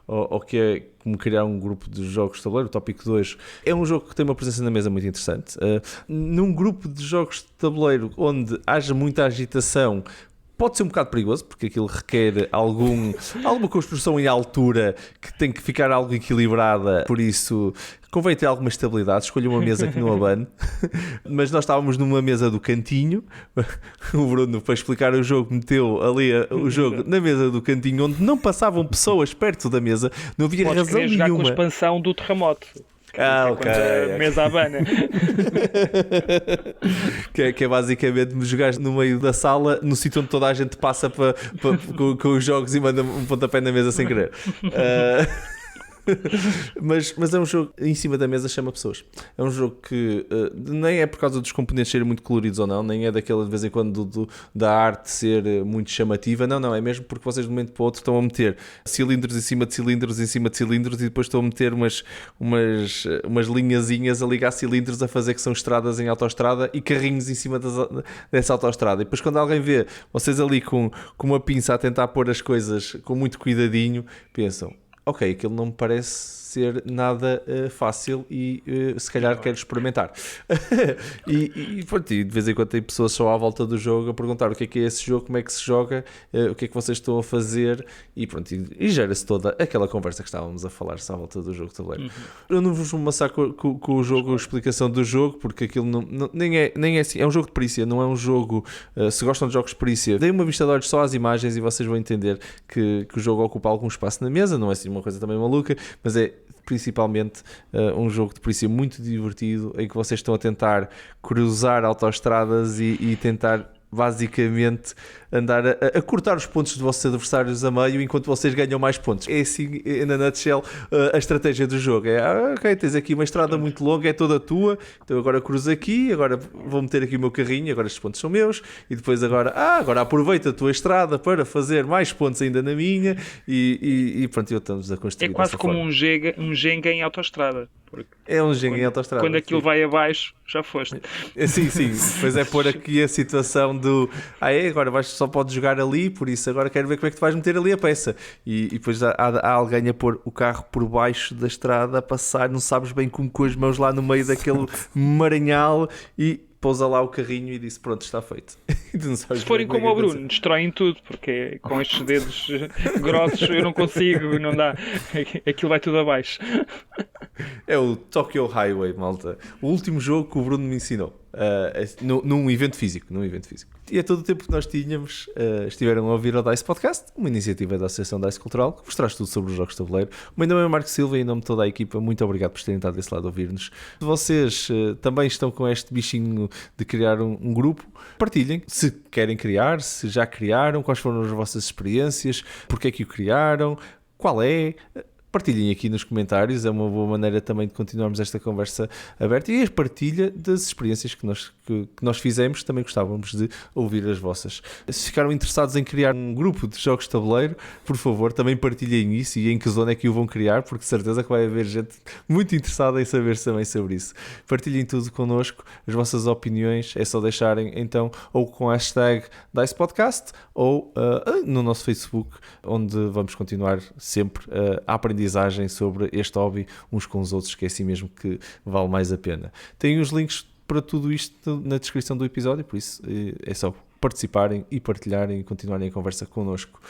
ao que é como criar um grupo de jogos de tabuleiro, o Tópico 2. É um jogo que tem uma presença na mesa muito interessante. Num grupo de jogos de tabuleiro onde haja muita agitação, pode ser um bocado perigoso, porque aquilo requer alguma construção em altura que tem que ficar algo equilibrada, por isso convém ter alguma estabilidade. Escolha uma mesa que não abane. Mas nós estávamos numa mesa do cantinho, o Bruno, para explicar o jogo, meteu ali o jogo na mesa do cantinho, onde não passavam pessoas perto da mesa, não havia razão nenhuma. Jogar com a expansão do terremoto. Ok. A mesa abana. que é basicamente me jogares no meio da sala, no sítio onde toda a gente passa com os jogos e manda um pontapé na mesa sem querer. Mas é um jogo em cima da mesa, chama pessoas. É um jogo que nem é por causa dos componentes serem muito coloridos ou não, nem é daquela de vez em quando da arte ser muito chamativa, não, é mesmo porque vocês de um momento para o outro estão a meter cilindros em cima de cilindros em cima de cilindros e depois estão a meter umas linhazinhas a ligar cilindros a fazer que são estradas em autoestrada e carrinhos em cima dessa autoestrada. E depois quando alguém vê vocês ali com uma pinça a tentar pôr as coisas com muito cuidadinho, pensam: ok, aquilo não me parece ser nada fácil e se calhar quero experimentar. e de vez em quando tem pessoas só à volta do jogo a perguntar o que é esse jogo, como é que se joga, o que é que vocês estão a fazer e pronto, e gera-se toda aquela conversa que estávamos a falar à volta do jogo também. Eu não vos vou amassar com o jogo, a explicação do jogo, porque aquilo nem é assim, é um jogo de perícia, não é um jogo, se gostam de jogos de perícia, deem uma vista de olhos só às imagens e vocês vão entender que o jogo ocupa algum espaço na mesa, não é assim uma coisa também maluca, mas é principalmente um jogo de perícia muito divertido, em que vocês estão a tentar cruzar autoestradas e tentar basicamente andar a cortar os pontos dos vossos adversários a meio enquanto vocês ganham mais pontos. É assim, na nutshell, a estratégia do jogo. Ok, tens aqui uma estrada muito longa, é toda tua, então agora cruzo aqui, agora vou meter aqui o meu carrinho, agora estes pontos são meus, e depois agora aproveita a tua estrada para fazer mais pontos ainda na minha, e pronto, estamos a construir. É quase como um Jenga em autoestrada. É um Jenga em autoestrada. Quando aquilo vai abaixo, já foste. Sim, depois é pôr aqui a situação do agora só podes jogar ali, por isso agora quero ver como é que tu vais meter ali a peça, e depois há alguém a pôr o carro por baixo da estrada a passar, não sabes bem como, com as mãos lá no meio daquele maranhal, e pousa lá o carrinho e disse pronto, está feito. Se forem como o Bruno, destroem tudo, porque com estes dedos grossos eu não consigo, não dá, aquilo vai tudo abaixo. É o Tokyo Highway, malta, o último jogo que o Bruno me ensinou, num evento físico. E é todo o tempo que nós tínhamos. Estiveram a ouvir o DICE Podcast, uma iniciativa da Associação DICE Cultural, que vos traz tudo sobre os jogos de tabuleiro. O meu nome é Marco Silva e em nome de toda a equipa, muito obrigado por terem estado desse lado a ouvir-nos. Se vocês também estão com este bichinho de criar um grupo, partilhem, se querem criar, se já criaram, quais foram as vossas experiências, porque é que o criaram, qual é... Partilhem aqui nos comentários, é uma boa maneira também de continuarmos esta conversa aberta, e a partilha das experiências que nós fizemos, também gostávamos de ouvir as vossas. Se ficaram interessados em criar um grupo de jogos de tabuleiro, por favor, também partilhem isso e em que zona é que o vão criar, porque certeza que vai haver gente muito interessada em saber também sobre isso. Partilhem tudo connosco, as vossas opiniões, é só deixarem então ou com a hashtag DICE Podcast ou no nosso Facebook, onde vamos continuar sempre a aprender sobre este hobby uns com os outros, que é assim mesmo que vale mais a pena. Tem os links para tudo isto na descrição do episódio, por isso é só participarem e partilharem e continuarem a conversa connosco.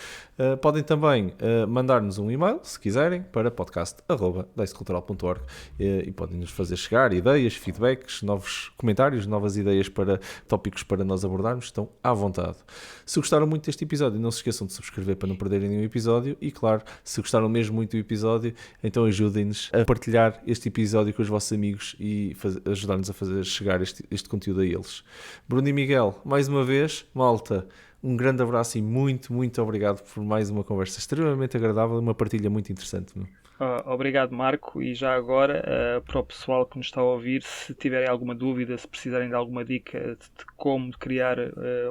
Podem também mandar-nos um e-mail, se quiserem, para podcast@dicecultural.org, e podem nos fazer chegar ideias, feedbacks, novos comentários, novas ideias para tópicos para nós abordarmos. Estão à vontade. Se gostaram muito deste episódio, não se esqueçam de subscrever para não perderem nenhum episódio, e claro, se gostaram mesmo muito do episódio, então ajudem-nos a partilhar este episódio com os vossos amigos e ajudar-nos a fazer chegar este conteúdo a eles. Bruno e Miguel, mais uma vez, malta, um grande abraço e muito, muito obrigado por mais uma conversa extremamente agradável e uma partilha muito interessante. Obrigado, Marco, e já agora para o pessoal que nos está a ouvir, se tiverem alguma dúvida, se precisarem de alguma dica de como criar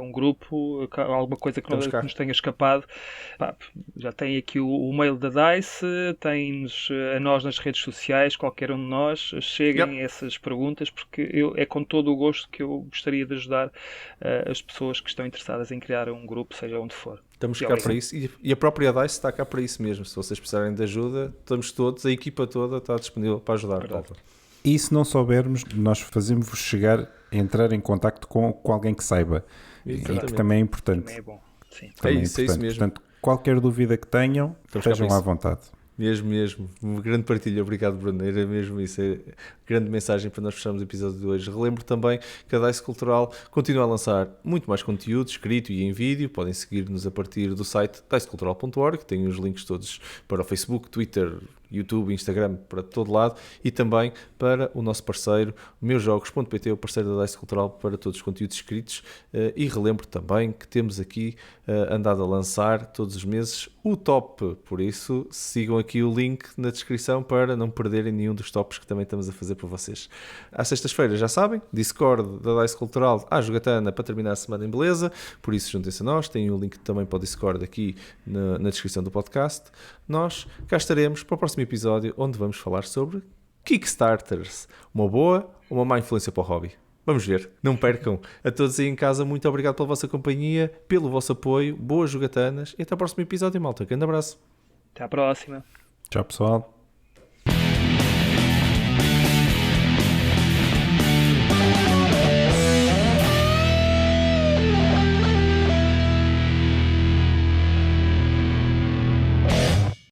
um grupo, alguma coisa que nos tenha escapado, já tem aqui o mail da DICE, tem-nos a nós nas redes sociais, qualquer um de nós, cheguem a essas perguntas, porque é com todo o gosto que eu gostaria de ajudar as pessoas que estão interessadas em criar um grupo, seja onde for. Estamos cá para isso, e a própria DICE está cá para isso mesmo. Se vocês precisarem de ajuda, estamos todos, a equipa toda está disponível para ajudar. E se não soubermos, nós fazemos-vos chegar, entrar em contacto com alguém que saiba. Exatamente. E que também é importante. Também é bom. Sim. É isso mesmo. Portanto, qualquer dúvida que tenham, estejam à vontade. Mesmo. Uma grande partilha. Obrigado, Bruno. Era mesmo isso. É grande mensagem para nós fecharmos o episódio de hoje. Relembro também que a DICE Cultural continua a lançar muito mais conteúdo escrito e em vídeo. Podem seguir-nos a partir do site dicecultural.org. Tem os links todos para o Facebook, Twitter, YouTube, Instagram, para todo lado, e também para o nosso parceiro meusjogos.pt, o parceiro da DICE Cultural para todos os conteúdos escritos. E relembro também que temos aqui andado a lançar todos os meses o top, por isso sigam aqui o link na descrição para não perderem nenhum dos tops que também estamos a fazer para vocês. Às sextas-feiras, já sabem, Discord da DICE Cultural à jogatana para terminar a semana em beleza, por isso juntem-se a nós, tem o link também para o Discord aqui na descrição do podcast. Nós cá estaremos para o próximo episódio, onde vamos falar sobre Kickstarters, uma boa ou uma má influência para o hobby. Vamos ver, não percam. A todos aí em casa, muito obrigado pela vossa companhia, pelo vosso apoio, boas jogatanas e até ao próximo episódio, malta. Grande abraço. Até à próxima. Tchau, pessoal.